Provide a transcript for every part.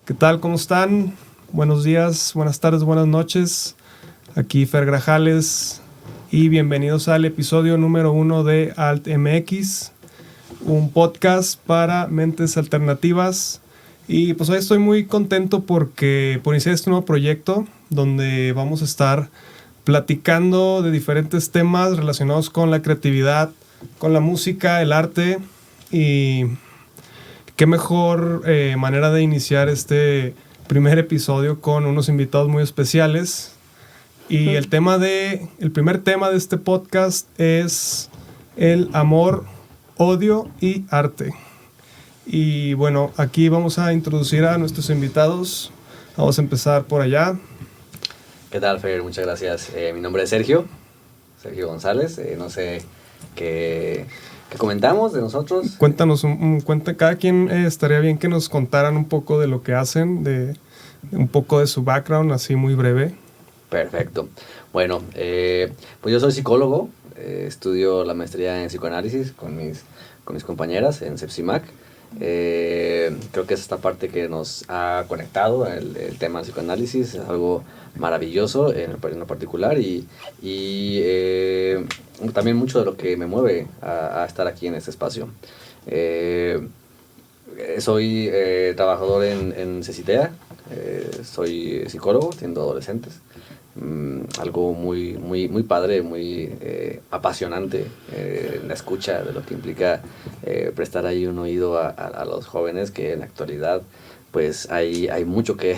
¿Qué tal? ¿Cómo están? Buenos días, buenas tardes, buenas noches. Aquí Fer Grajales y bienvenidos al episodio número 1 de Alt MX, un podcast para mentes alternativas. Y pues hoy estoy muy contento por iniciar este nuevo proyecto donde vamos a estar platicando de diferentes temas relacionados con la creatividad, con la música, el arte, y qué mejor manera de iniciar este primer episodio con unos invitados muy especiales. Y el primer tema de este podcast es el amor, odio y arte. Y bueno, aquí vamos a introducir a nuestros invitados. Vamos a empezar por allá. ¿Qué tal, Fer? Muchas gracias. Mi nombre es Sergio González. No sé qué comentamos de nosotros. Cuéntanos, cada quien estaría bien que nos contaran un poco de lo que hacen, un poco de su background, así muy breve. Perfecto. Bueno, pues yo soy psicólogo. Estudio la maestría en psicoanálisis con mis compañeras en CEPSIMAC. Creo que es esta parte que nos ha conectado, el tema del psicoanálisis. Es algo maravilloso en lo particular y también mucho de lo que me mueve a estar aquí en este espacio. Soy trabajador en CECITEA, soy psicólogo, atiendo adolescentes. Algo muy, muy, muy padre, muy apasionante, la escucha de lo que implica prestar ahí un oído a los jóvenes que en la actualidad pues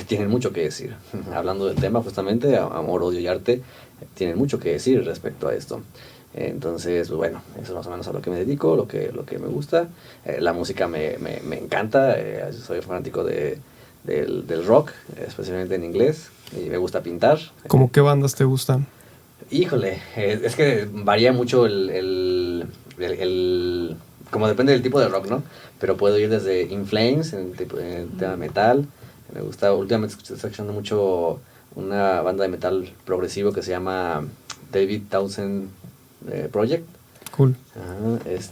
tienen mucho que decir. Hablando del tema justamente, amor, odio y arte, tienen mucho que decir respecto a esto. Entonces, pues bueno, eso es más o menos a lo que me dedico, lo que me gusta. La música me encanta, soy fanático del rock, especialmente en inglés, y me gusta pintar. ¿Cómo qué bandas te gustan? Híjole, es que varía mucho como depende del tipo de rock, ¿no? Pero puedo ir desde In Flames, en tema metal. Me gusta, últimamente estoy escuchando mucho una banda de metal progresivo que se llama David Townsend Project. Cool.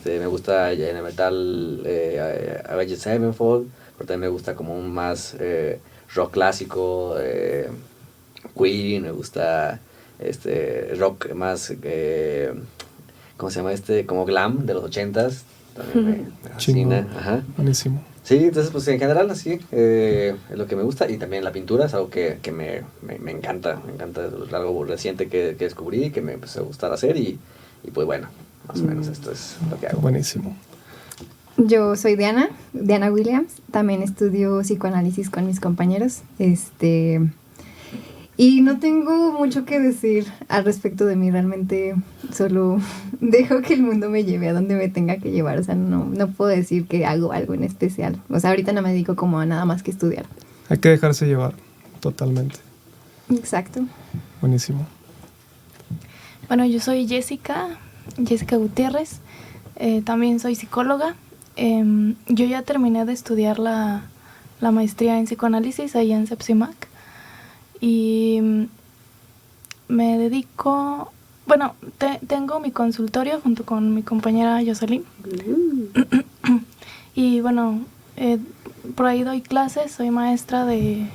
Me gusta en el metal Avenged Sevenfold, pero también me gusta como un más rock clásico, Queen, me gusta rock más, ¿cómo se llama como glam de los 80s? También me fascina. Ajá. Buenísimo. Sí, entonces pues en general así es lo que me gusta, y también la pintura es algo que me encanta, es algo reciente que descubrí, que me empezó a gustar hacer y pues bueno, más o menos esto es lo que hago. Buenísimo. Yo soy Diana Williams, también estudio psicoanálisis con mis compañeros, y no tengo mucho que decir al respecto de mí, realmente solo dejo que el mundo me lleve a donde me tenga que llevar, o sea, no puedo decir que hago algo en especial, o sea, ahorita no me dedico como a nada más que estudiar. Hay que dejarse llevar, totalmente. Exacto. Buenísimo. Bueno, yo soy Jessica Gutiérrez, también soy psicóloga. Yo ya terminé de estudiar la maestría en psicoanálisis allá en CEPSIMAC y me dedico, bueno, tengo mi consultorio junto con mi compañera Jocelyn. Y bueno, por ahí doy clases, soy maestra de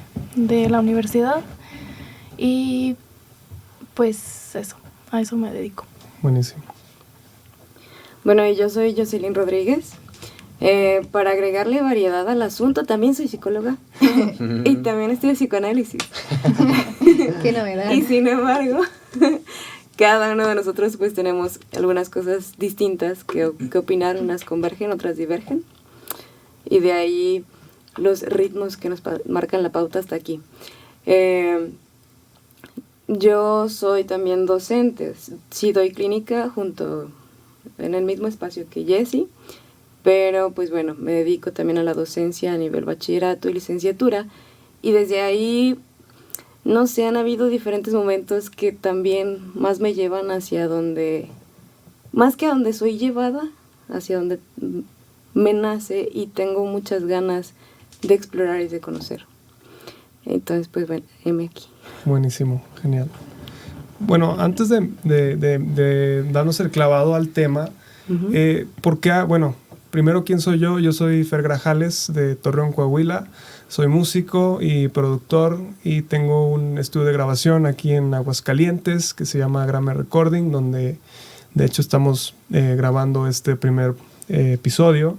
la universidad y pues eso, a eso me dedico. Buenísimo. Bueno, y yo soy Jocelyn Rodríguez. Para agregarle variedad al asunto, también soy psicóloga y también estudio psicoanálisis. Qué novedad. Y sin embargo, cada uno de nosotros pues tenemos algunas cosas distintas que opinar, unas convergen, otras divergen, y de ahí los ritmos que nos marcan la pauta hasta aquí. Yo soy también docente, sí doy clínica en el mismo espacio que Jessie, pero pues bueno, me dedico también a la docencia a nivel bachillerato y licenciatura, y desde ahí, no sé, han habido diferentes momentos que también más me llevan hacia donde, más que a donde soy llevada, hacia donde me nace y tengo muchas ganas de explorar y de conocer. Entonces, pues bueno, aquí. Buenísimo, genial. Bueno, antes de darnos el clavado al tema, ¿por qué, primero, ¿quién soy yo? Yo soy Fer Grajales de Torreón, Coahuila. Soy músico y productor y tengo un estudio de grabación aquí en Aguascalientes que se llama Grame Recording, donde de hecho estamos grabando este primer episodio.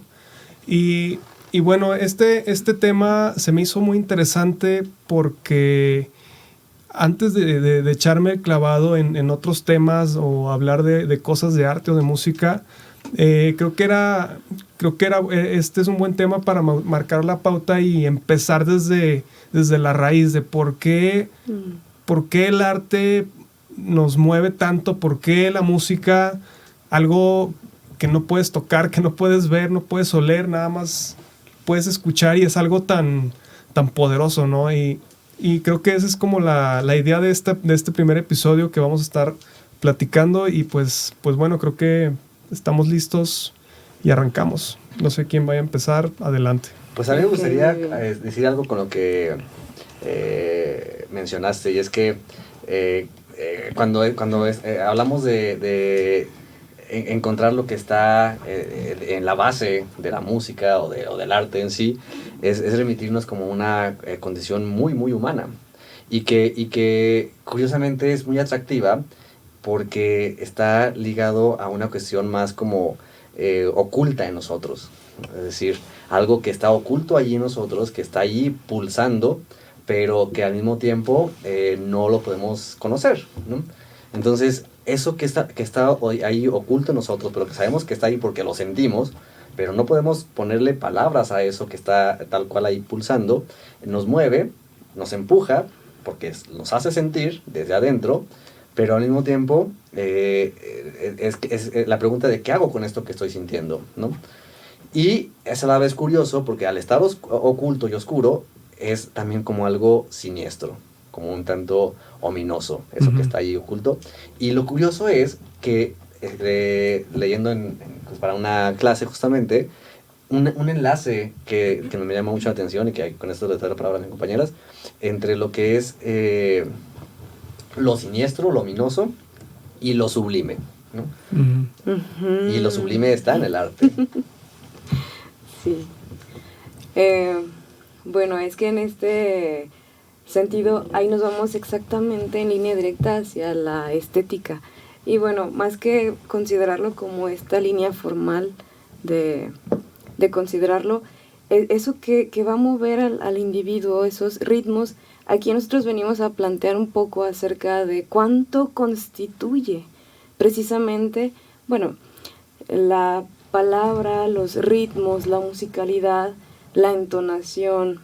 Y bueno, este tema se me hizo muy interesante porque antes de echarme clavado en otros temas o hablar de cosas de arte o de música, creo que este es un buen tema para marcar la pauta y empezar desde la raíz de por qué el arte nos mueve tanto, por qué la música, algo que no puedes tocar, que no puedes ver, no puedes oler, nada más puedes escuchar y es algo tan poderoso, ¿no? Y creo que esa es como la idea de este primer episodio que vamos a estar platicando y pues bueno, creo que estamos listos y arrancamos. No sé quién vaya a empezar, adelante. Pues a mí me gustaría decir algo con lo que mencionaste, y es que cuando hablamos de encontrar lo que está en la base de la música o del arte en sí, es remitirnos como una condición muy, muy humana y que curiosamente es muy atractiva porque está ligado a una cuestión más como oculta en nosotros, es decir, algo que está oculto allí en nosotros, que está allí pulsando, pero que al mismo tiempo no lo podemos conocer, ¿no? Entonces, eso que está ahí oculto en nosotros, pero que sabemos que está ahí porque lo sentimos, pero no podemos ponerle palabras a eso que está tal cual ahí pulsando, nos mueve, nos empuja, porque nos hace sentir desde adentro, pero al mismo tiempo es la pregunta de qué hago con esto que estoy sintiendo, ¿no? Y es a la vez curioso porque al estar oculto y oscuro es también como algo siniestro, como un tanto ominoso, eso que está ahí oculto. Y lo curioso es que leyendo pues para una clase justamente, un enlace que me llama mucho la atención y que con esto les doy la palabra a mis compañeras, entre lo que es lo siniestro, lo ominoso y lo sublime, ¿no? Uh-huh. Y lo sublime está en el arte. Sí. Bueno, es que en este sentido ahí nos vamos exactamente en línea directa hacia la estética. Y bueno, más que considerarlo como esta línea formal de considerarlo, eso que va a mover al individuo, esos ritmos. Aquí nosotros venimos a plantear un poco acerca de cuánto constituye precisamente, bueno, la palabra, los ritmos, la musicalidad, la entonación,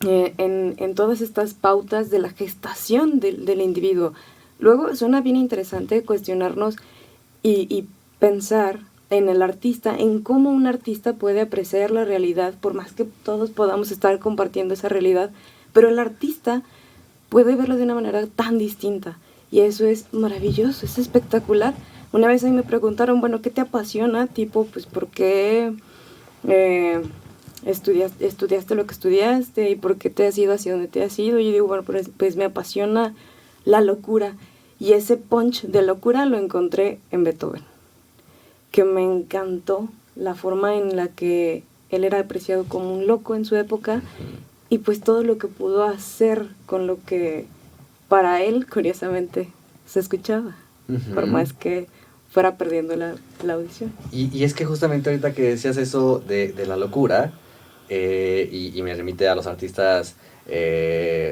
en todas estas pautas de la gestación del individuo. Luego suena bien interesante cuestionarnos y pensar en el artista, en cómo un artista puede apreciar la realidad, por más que todos podamos estar compartiendo esa realidad, pero el artista puede verlo de una manera tan distinta, y eso es maravilloso, es espectacular. Una vez ahí me preguntaron, bueno, ¿qué te apasiona? Tipo, pues, ¿por qué estudiaste lo que estudiaste? ¿Y por qué te has ido hacia donde te has ido? Y yo digo, bueno, pues me apasiona la locura, y ese punch de locura lo encontré en Beethoven, que me encantó la forma en la que él era apreciado como un loco en su época, y pues todo lo que pudo hacer con lo que para él, curiosamente, se escuchaba, uh-huh, por más que fuera perdiendo la audición. Y es que justamente ahorita que decías eso de la locura, y me remite a los artistas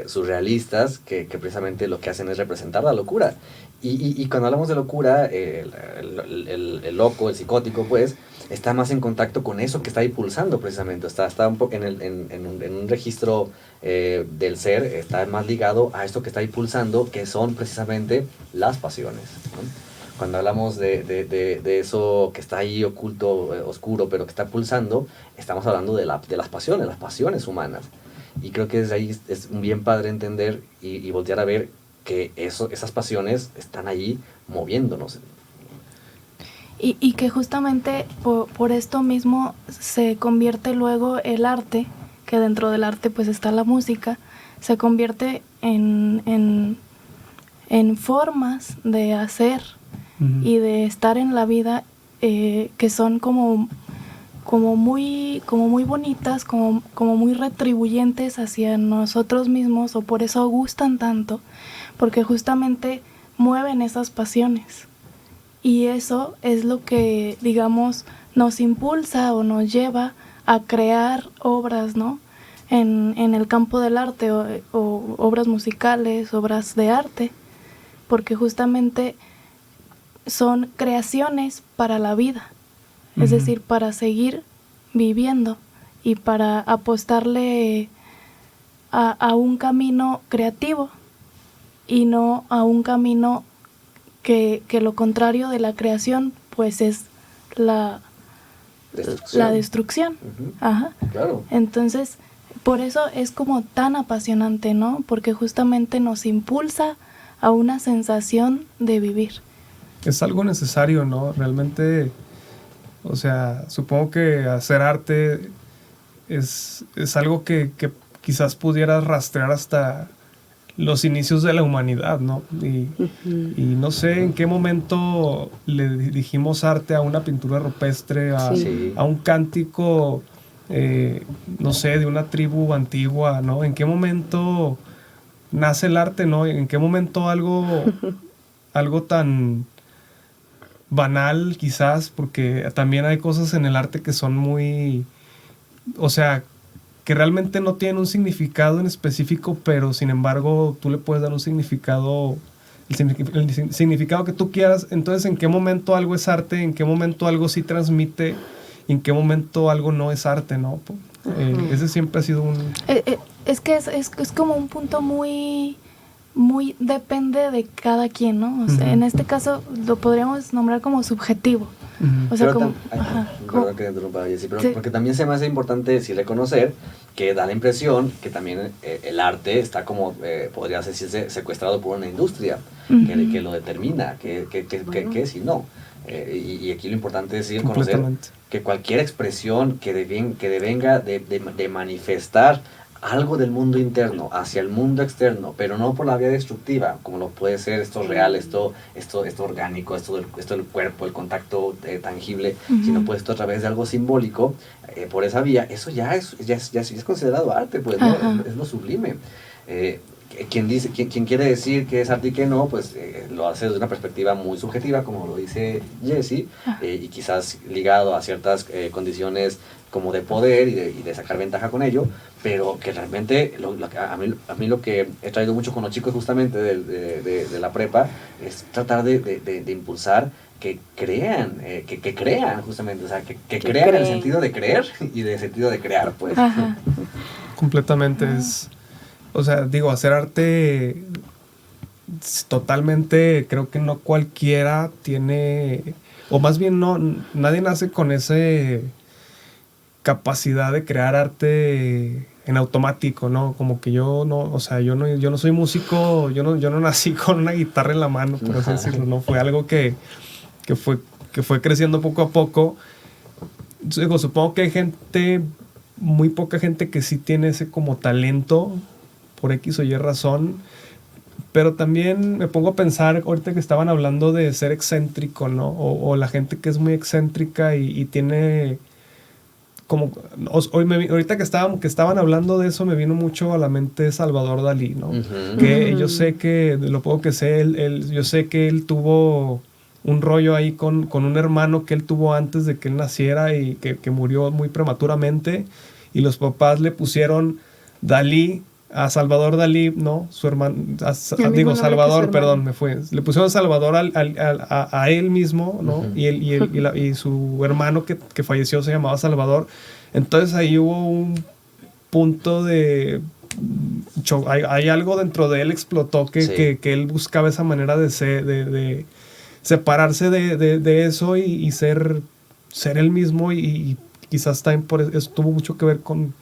surrealistas, que precisamente lo que hacen es representar la locura. Y cuando hablamos de locura, el loco, el psicótico, pues, está más en contacto con eso que está ahí pulsando precisamente. Está un poco en un registro del ser, está más ligado a esto que está ahí pulsando, que son precisamente las pasiones, ¿no? Cuando hablamos de eso que está ahí oculto, oscuro, pero que está pulsando, estamos hablando de las pasiones humanas. Y creo que desde ahí es bien padre entender y voltear a ver que esas pasiones están allí moviéndonos. Y que justamente por esto mismo se convierte luego el arte, que dentro del arte pues está la música, se convierte en formas de hacer, uh-huh, y de estar en la vida que son como como muy bonitas, como muy retribuyentes hacia nosotros mismos, o por eso gustan tanto, porque justamente mueven esas pasiones. Y eso es lo que, digamos, nos impulsa o nos lleva a crear obras, ¿no? En el campo del arte, o obras musicales, obras de arte, porque justamente son creaciones para la vida, es decir, para seguir viviendo y para apostarle a un camino creativo y no a un camino que lo contrario de la creación pues es la destrucción. Uh-huh. Ajá. Claro. Entonces, por eso es como tan apasionante, ¿no? Porque justamente nos impulsa a una sensación de vivir. Es algo necesario, ¿no? Realmente, o sea, supongo que hacer arte es algo que quizás pudieras rastrear hasta los inicios de la humanidad, ¿no? Y no sé en qué momento le dijimos arte a una pintura rupestre, a un cántico, no sé, de una tribu antigua, ¿no? ¿En qué momento nace el arte, ¿no? ¿En qué momento algo tan banal quizás? Porque también hay cosas en el arte que son muy, o sea, que realmente no tienen un significado en específico, pero sin embargo tú le puedes dar un significado, el significado que tú quieras. Entonces, ¿en qué momento algo es arte? ¿En qué momento algo sí transmite? ¿Y en qué momento algo no es arte, no? Ese siempre ha sido un... Es que es como un punto muy depende de cada quien, ¿no? O sea, en este caso lo podríamos nombrar como subjetivo. O sea, pero perdón que te interrumpa, Jessy, pero sí. Porque también se me hace importante reconocer que da la impresión que también el arte está como, podría decirse, secuestrado por una industria que lo determina, que es y no. Y aquí lo importante es conocer que cualquier expresión que devenga de manifestar algo del mundo interno hacia el mundo externo, pero no por la vía destructiva, como lo puede ser esto real, esto orgánico, esto del cuerpo, el contacto tangible, sino pues esto a través de algo simbólico, por esa vía, eso ya es considerado arte, pues, ¿no? Es lo sublime. Quien quiere decir que es arte y que no, pues lo hace desde una perspectiva muy subjetiva, como lo dice Jessy, y quizás ligado a ciertas condiciones como de poder y de sacar ventaja con ello, pero que realmente a mí lo que he traído mucho con los chicos justamente de la prepa es tratar de impulsar que crean, que crean justamente, o sea, que crean en el sentido de creer y en el sentido de crear, pues. Ajá. Completamente es... O sea, digo, hacer arte totalmente, creo que no cualquiera tiene, o más bien no, nadie nace con esa capacidad de crear arte en automático, ¿no? Como que yo no soy músico, yo no nací con una guitarra en la mano, por así decirlo, ¿no? Fue algo que fue creciendo poco a poco. Digo, supongo que hay muy poca gente que sí tiene ese como talento, por X o Y razón, pero también me pongo a pensar, ahorita que estaban hablando de ser excéntrico, ¿no? O la gente que es muy excéntrica y tiene como... ahorita que estaban hablando de eso, me vino mucho a la mente Salvador Dalí, ¿no? Que yo sé que, de lo poco que sé, yo sé que él tuvo un rollo ahí con un hermano que él tuvo antes de que él naciera y que murió muy prematuramente, y los papás le pusieron Dalí a Salvador Dalí, ¿no? Su hermano, Salvador, perdón, me fue. Le pusieron Salvador a él mismo, ¿no? Y su hermano que falleció se llamaba Salvador. Entonces ahí hubo un punto de... hay algo dentro de él, explotó, que él buscaba esa manera de separarse de eso y ser él mismo, y quizás también por eso tuvo mucho que ver con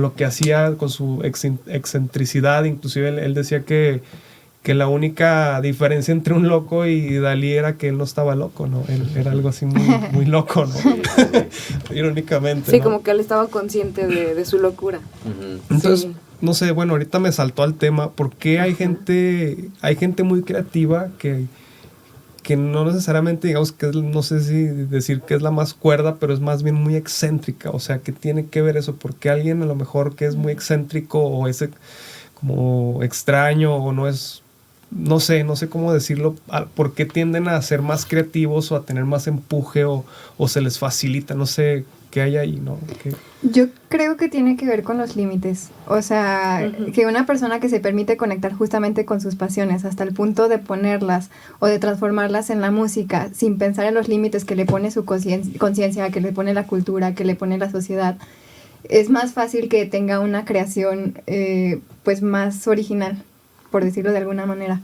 lo que hacía, con su excentricidad. Inclusive él decía que la única diferencia entre un loco y Dalí era que él no estaba loco, ¿no? Él era algo así muy loco, ¿no? Irónicamente, sí, ¿no? como que él estaba consciente de su locura. Entonces, sí. No sé, bueno, ahorita me saltó al tema. ¿Por qué hay gente muy creativa que que no necesariamente digamos que es, no sé si decir que es la más cuerda, pero es más bien muy excéntrica, o sea, que tiene que ver eso, porque alguien a lo mejor que es muy excéntrico o es como extraño o no sé cómo decirlo, por qué tienden a ser más creativos o a tener más empuje o se les facilita, no sé qué hay ahí, ¿no? Yo creo que tiene que ver con los límites, o sea, que una persona que se permite conectar justamente con sus pasiones hasta el punto de ponerlas o de transformarlas en la música sin pensar en los límites que le pone su conciencia, que le pone la cultura, que le pone la sociedad, es más fácil que tenga una creación pues más original, por decirlo de alguna manera.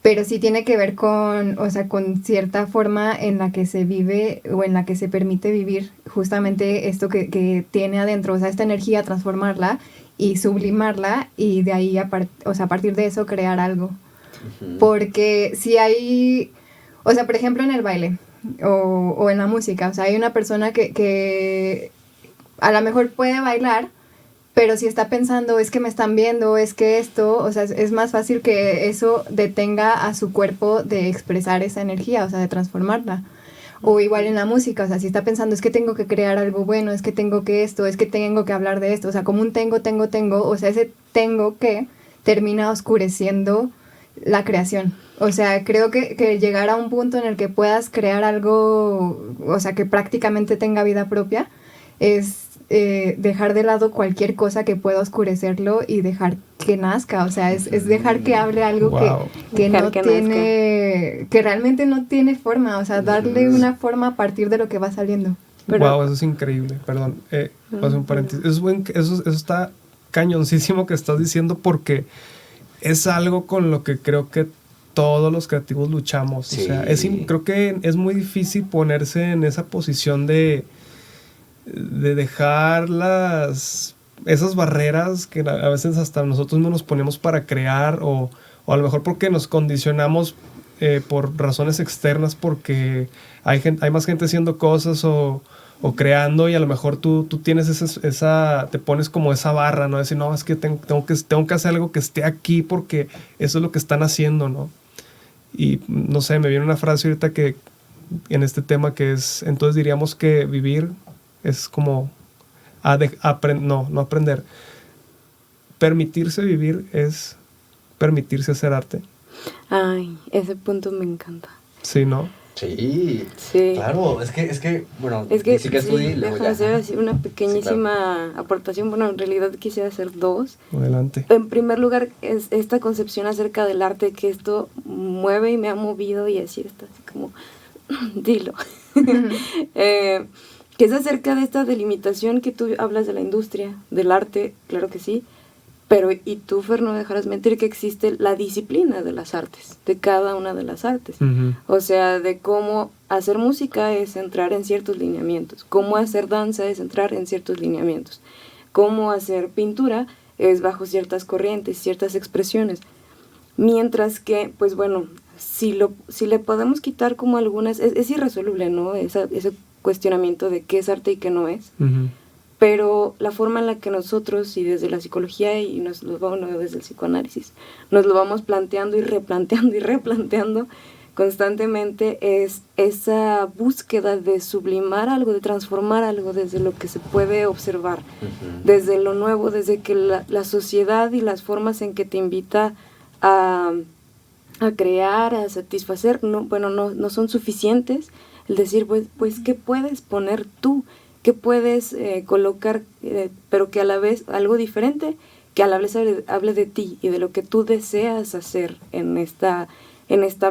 Pero sí tiene que ver con, o sea, con cierta forma en la que se vive o en la que se permite vivir justamente esto que tiene adentro, o sea, esta energía, transformarla y sublimarla y de ahí, o sea, a partir de eso crear algo. Porque si hay, o sea, por ejemplo en el baile o en la música, o sea, hay una persona que a lo mejor puede bailar, pero si está pensando, es que me están viendo, es que esto, o sea, es más fácil que eso detenga a su cuerpo de expresar esa energía, o sea, de transformarla. O igual en la música, o sea, si está pensando, es que tengo que crear algo bueno, es que tengo que esto, es que tengo que hablar de esto, o sea, como un tengo, o sea, ese tengo que termina oscureciendo la creación. O sea, creo que llegar a un punto en el que puedas crear algo, o sea, que prácticamente tenga vida propia, es dejar de lado cualquier cosa que pueda oscurecerlo y dejar que nazca, o sea, es dejar que hable algo que no tiene, que realmente no tiene forma, o sea, darle una forma a partir de lo que va saliendo. Wow, eso es increíble, perdón, paso un paréntesis, eso está cañoncísimo que estás diciendo porque es algo con lo que creo que todos los creativos luchamos, sí. O sea, creo que es muy difícil ponerse en esa posición de dejar esas barreras que a veces hasta nosotros no nos ponemos para crear o a lo mejor porque nos condicionamos por razones externas porque hay más gente haciendo cosas o creando y a lo mejor tú tienes te pones como esa barra, ¿no? Decir, no, es que tengo que hacer algo que esté aquí porque eso es lo que están haciendo, ¿no? Y no sé, me viene una frase ahorita que en este tema que es, entonces diríamos que vivir es como no aprender. Permitirse vivir es permitirse hacer arte. Ay, ese punto me encanta. Sí, ¿no? Sí, claro, es que bueno, sí, déjame hacer así una pequeñísima aportación, bueno, en realidad quisiera hacer dos. Adelante. En primer lugar, es esta concepción acerca del arte, que esto mueve y me ha movido y así está, así como, dilo. Que es acerca de esta delimitación que tú hablas de la industria, del arte, claro que sí, pero y tú, Fer, no dejarás mentir que existe la disciplina de las artes, de cada una de las artes. O sea, de cómo hacer música es entrar en ciertos lineamientos, cómo hacer danza es entrar en ciertos lineamientos, cómo hacer pintura es bajo ciertas corrientes, ciertas expresiones. Mientras que, pues bueno, si le podemos quitar como algunas, es irresoluble, ¿no? Ese cuestionamiento de qué es arte y qué no es. Pero la forma en la que nosotros, y desde la psicología y desde el psicoanálisis, nos lo vamos planteando y replanteando constantemente, es esa búsqueda de sublimar algo, de transformar algo desde lo que se puede observar, desde lo nuevo, desde que la sociedad y las formas en que te invita a crear, a satisfacer, no son suficientes. El decir, pues ¿qué puedes poner tú? ¿Qué puedes colocar, pero que a la vez algo diferente, que a la vez hable de ti y de lo que tú deseas hacer en esta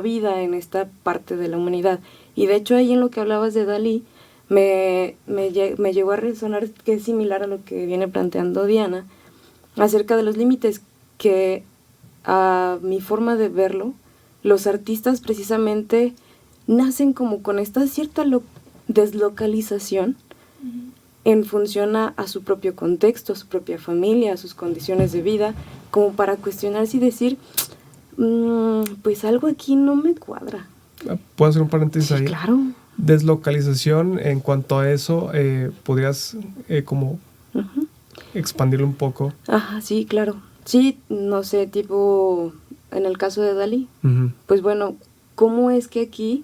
vida, en esta parte de la humanidad? Y de hecho ahí en lo que hablabas de Dalí, me llegó a resonar que es similar a lo que viene planteando Diana, acerca de los límites que a mi forma de verlo, los artistas precisamente nacen como con esta cierta deslocalización en función a su propio contexto, a su propia familia, a sus condiciones de vida, como para cuestionarse y decir, pues algo aquí no me cuadra. ¿Puedo hacer un paréntesis ahí? Claro. Deslocalización, en cuanto a eso, ¿podrías como expandirlo un poco? Ajá, sí, claro. Sí, no sé, tipo, en el caso de Dalí, pues bueno, cómo es que aquí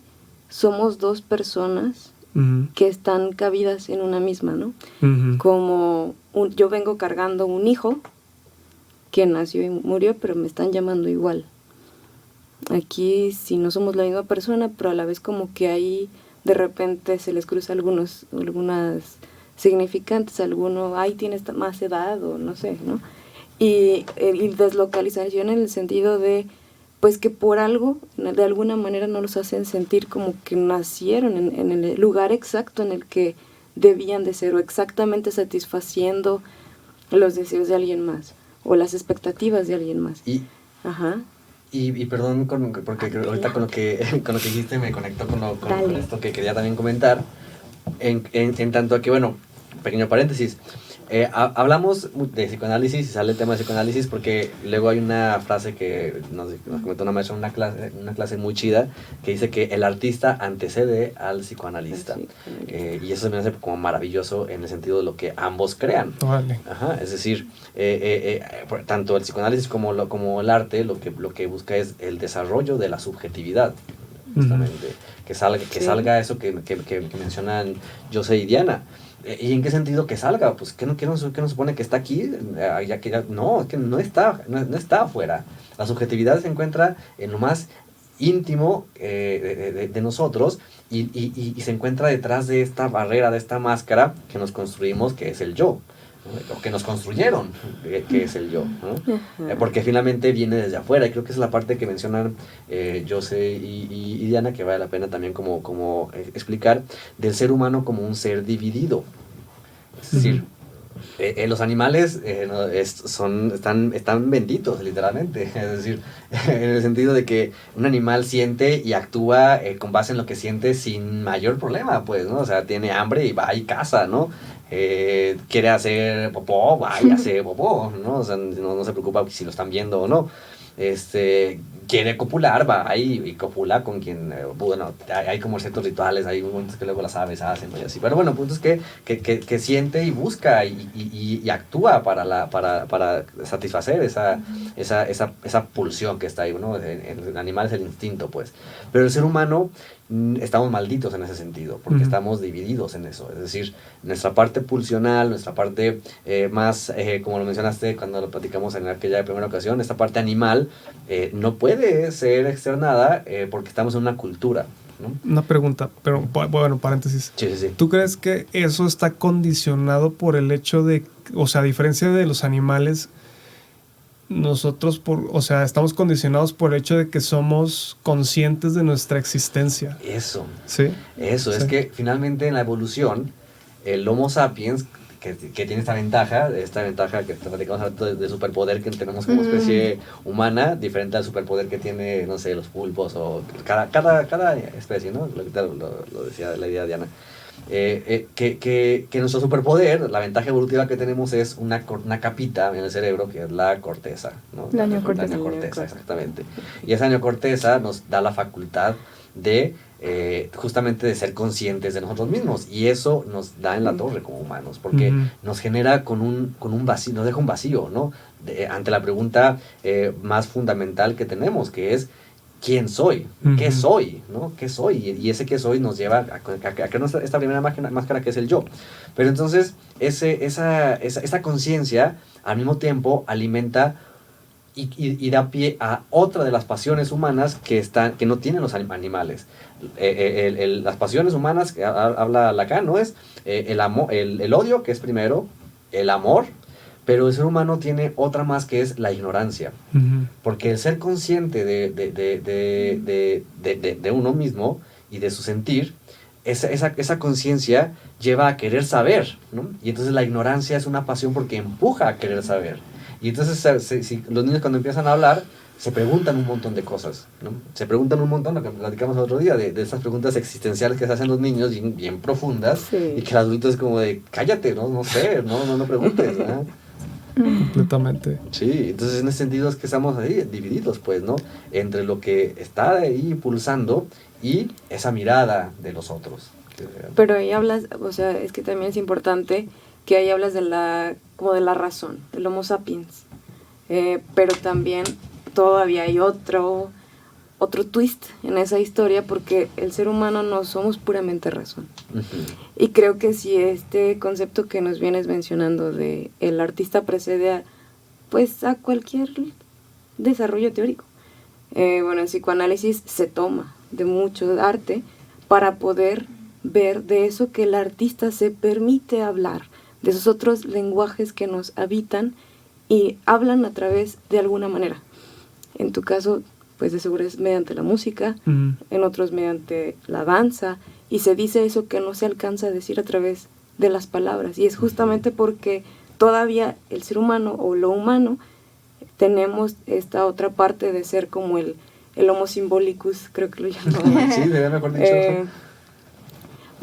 somos dos personas que están cabidas en una misma, ¿no? Como yo vengo cargando un hijo que nació y murió, pero me están llamando igual. Aquí sí no somos la misma persona, pero a la vez como que ahí de repente se les cruza algunas significantes, ahí tienes más edad o no sé, ¿no? Y deslocalización en el sentido de, pues que por algo, de alguna manera no los hacen sentir como que nacieron en el lugar exacto en el que debían de ser, o exactamente satisfaciendo los deseos de alguien más, o las expectativas de alguien más. Y perdón, porque ahorita con lo que dijiste me conectó con esto que quería también comentar, en tanto a que, bueno, pequeño paréntesis, hablamos de psicoanálisis y sale el tema de psicoanálisis porque luego hay una frase que nos comentó una maestra en una clase muy chida que dice que el artista antecede al psicoanalista. Y eso se me hace como maravilloso en el sentido de lo que ambos crean. Vale. Ajá, es decir, tanto el psicoanálisis como el arte lo que busca es el desarrollo de la subjetividad, justamente, que salga eso que mencionan José y Diana. ¿Y en qué sentido que salga? Pues ¿qué no supone que está aquí? No, es que no está afuera. La subjetividad se encuentra en lo más íntimo de nosotros y se encuentra detrás de esta barrera, de esta máscara que nos construimos, que es el yo, ¿no? O que nos construyeron, que es el yo, ¿no? Porque finalmente viene desde afuera, y creo que esa es la parte que mencionan José y Diana, que vale la pena también como explicar, del ser humano como un ser dividido. Es decir, los animales están benditos, literalmente. Es decir, en el sentido de que un animal siente y actúa con base en lo que siente sin mayor problema, pues, ¿no? O sea, tiene hambre y va y caza, ¿no? Quiere hacer popó, va y hace popó, ¿no? O sea, no se preocupa si lo están viendo o no. Quiere copular, va ahí y copula con quien, bueno, hay como ciertos rituales, hay momentos que luego las aves hacen y así, pero bueno, el punto es que siente y busca y actúa para satisfacer esa pulsión que está ahí, ¿no? En el animal es el instinto, pues, pero el ser humano estamos malditos en ese sentido, porque estamos divididos en eso, es decir, nuestra parte pulsional, nuestra parte más, como lo mencionaste cuando lo platicamos en aquella primera ocasión, esta parte animal no puede ser externada porque estamos en una cultura, ¿no? Una pregunta, pero bueno, paréntesis. Sí. ¿Tú crees que eso está condicionado por el hecho de, o sea, a diferencia de los animales, nosotros estamos condicionados por el hecho de que somos conscientes de nuestra existencia? Eso. Sí. Eso, sí. Es que finalmente en la evolución, el Homo sapiens, que tiene esta ventaja que platicamos de superpoder que tenemos como especie humana, diferente al superpoder que tiene, no sé, los pulpos o cada especie, ¿no? Lo decía la idea de Diana. Que nuestro superpoder, la ventaja evolutiva que tenemos es una capita en el cerebro que es la corteza, ¿no? La neocorteza. La neocorteza, exactamente. Y esa neocorteza nos da la facultad de justamente de ser conscientes de nosotros mismos, y eso nos da en la torre como humanos, porque nos genera con un vacío, nos deja un vacío, ¿no? Ante la pregunta más fundamental que tenemos, que es ¿quién soy? ¿Qué soy? ¿No? ¿Qué soy? Y ese qué soy nos lleva a crear esta primera máscara que es el yo. Pero entonces esa conciencia al mismo tiempo alimenta y da pie a otra de las pasiones humanas que no tienen los animales. Las pasiones humanas que habla Lacan, ¿no? Es el odio, que es primero, el amor, pero el ser humano tiene otra más, que es la ignorancia. Porque el ser consciente de uno mismo y de su sentir, esa conciencia lleva a querer saber, ¿no? Y entonces la ignorancia es una pasión porque empuja a querer saber. Y entonces si los niños cuando empiezan a hablar se preguntan un montón de cosas, ¿no? Se preguntan un montón, lo que platicamos el otro día, de esas preguntas existenciales que se hacen los niños bien profundas, sí. Y que el adulto es como de cállate, no sé, no preguntes, ¿no? Completamente. Sí, entonces en ese sentido es que estamos ahí divididos, pues, ¿no? Entre lo que está ahí pulsando y esa mirada de los otros. Pero ahí hablas, o sea, es que también es importante que ahí hablas como de la razón, del Homo sapiens. Pero también todavía hay otro otro twist en esa historia, porque el ser humano no somos puramente razón. Y creo que si este concepto que nos vienes mencionando de el artista precede a cualquier desarrollo teórico. Bueno, el psicoanálisis se toma de mucho arte para poder ver de eso que el artista se permite hablar, de esos otros lenguajes que nos habitan y hablan a través de alguna manera. En tu caso, pues de seguro es mediante la música, en otros mediante la danza, y se dice eso que no se alcanza a decir a través de las palabras, y es justamente porque todavía el ser humano o lo humano tenemos esta otra parte de ser como el homo symbolicus, creo que lo llamaban. Sí, mejor dicho.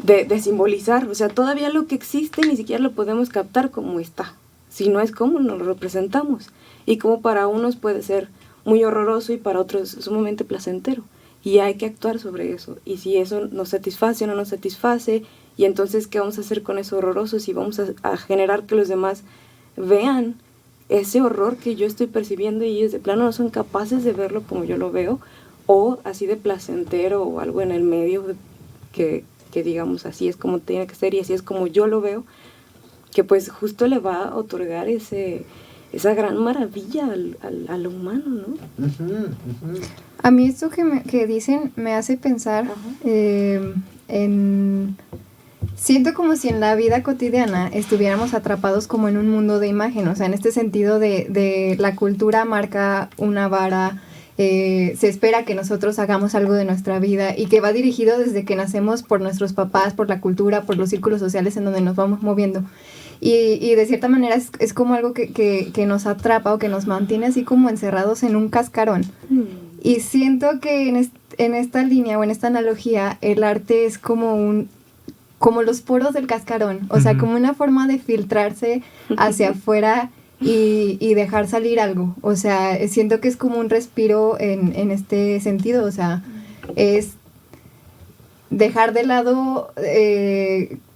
De simbolizar, o sea, todavía lo que existe ni siquiera lo podemos captar como está, si no es como nos lo representamos, y como para unos puede ser muy horroroso y para otros sumamente placentero, y hay que actuar sobre eso, y si eso nos satisface o no nos satisface, y entonces ¿qué vamos a hacer con eso horroroso? Si vamos a generar que los demás vean ese horror que yo estoy percibiendo y ellos de plano no son capaces de verlo como yo lo veo, o así de placentero o algo en el medio que digamos así es como tiene que ser y así es como yo lo veo, que pues justo le va a otorgar esa gran maravilla a lo humano, ¿no? A mí esto que dicen me hace pensar en... Siento como si en la vida cotidiana estuviéramos atrapados como en un mundo de imagen, o sea, en este sentido de la cultura marca una vara, se espera que nosotros hagamos algo de nuestra vida y que va dirigido desde que nacemos por nuestros papás, por la cultura, por los círculos sociales en donde nos vamos moviendo. Y de cierta manera es como algo que nos atrapa o que nos mantiene así como encerrados en un cascarón. Y siento que en esta línea o en esta analogía el arte es como los poros del cascarón, o sea, como una forma de filtrarse hacia afuera y dejar salir algo. O sea, siento que es como un respiro en este sentido, o sea, es dejar de lado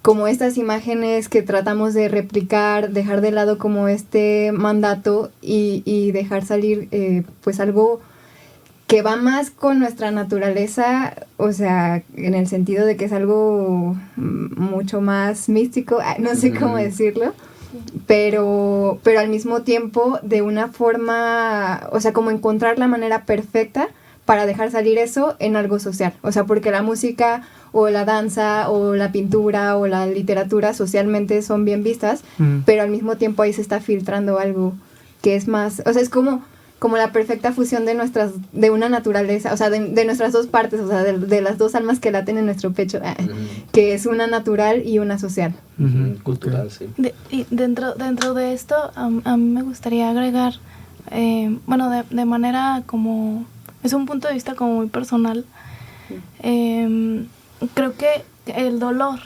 como estas imágenes que tratamos de replicar, dejar de lado como este mandato y dejar salir pues algo que va más con nuestra naturaleza, o sea, en el sentido de que es algo mucho más místico, no sé cómo decirlo, pero al mismo tiempo de una forma, o sea, como encontrar la manera perfecta para dejar salir eso en algo social, o sea, porque la música o la danza o la pintura o la literatura socialmente son bien vistas, pero al mismo tiempo ahí se está filtrando algo que es más, o sea, es como la perfecta fusión de una naturaleza, o sea, de nuestras dos partes, o sea, de las dos almas que laten en nuestro pecho, que es una natural y una social. Cultural, sí. Y dentro de esto, a mí me gustaría agregar, bueno, de manera como, es un punto de vista como muy personal, creo que el dolor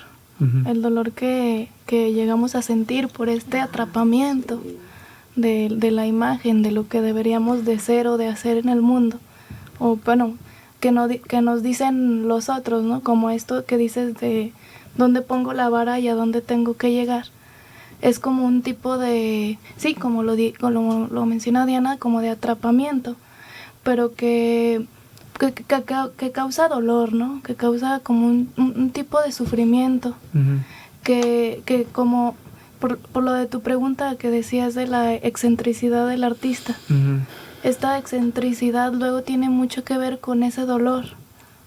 que llegamos a sentir por este atrapamiento de la imagen, de lo que deberíamos de ser o de hacer en el mundo, o bueno, que nos dicen los otros, ¿no? Como esto que dices de dónde pongo la vara y a dónde tengo que llegar. Es como un tipo de, sí, como lo menciona Diana, como de atrapamiento, pero que causa dolor, ¿no? Que causa como un tipo de sufrimiento, que como por lo de tu pregunta que decías de la excentricidad del artista, esta excentricidad luego tiene mucho que ver con ese dolor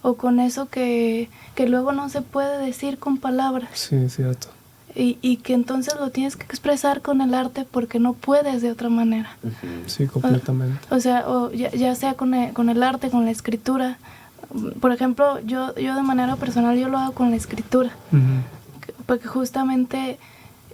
o con eso que luego no se puede decir con palabras. Sí, cierto. Y que entonces lo tienes que expresar con el arte porque no puedes de otra manera. Sí, completamente. O sea, ya sea con el arte, con la escritura. Por ejemplo, yo de manera personal yo lo hago con la escritura. Porque justamente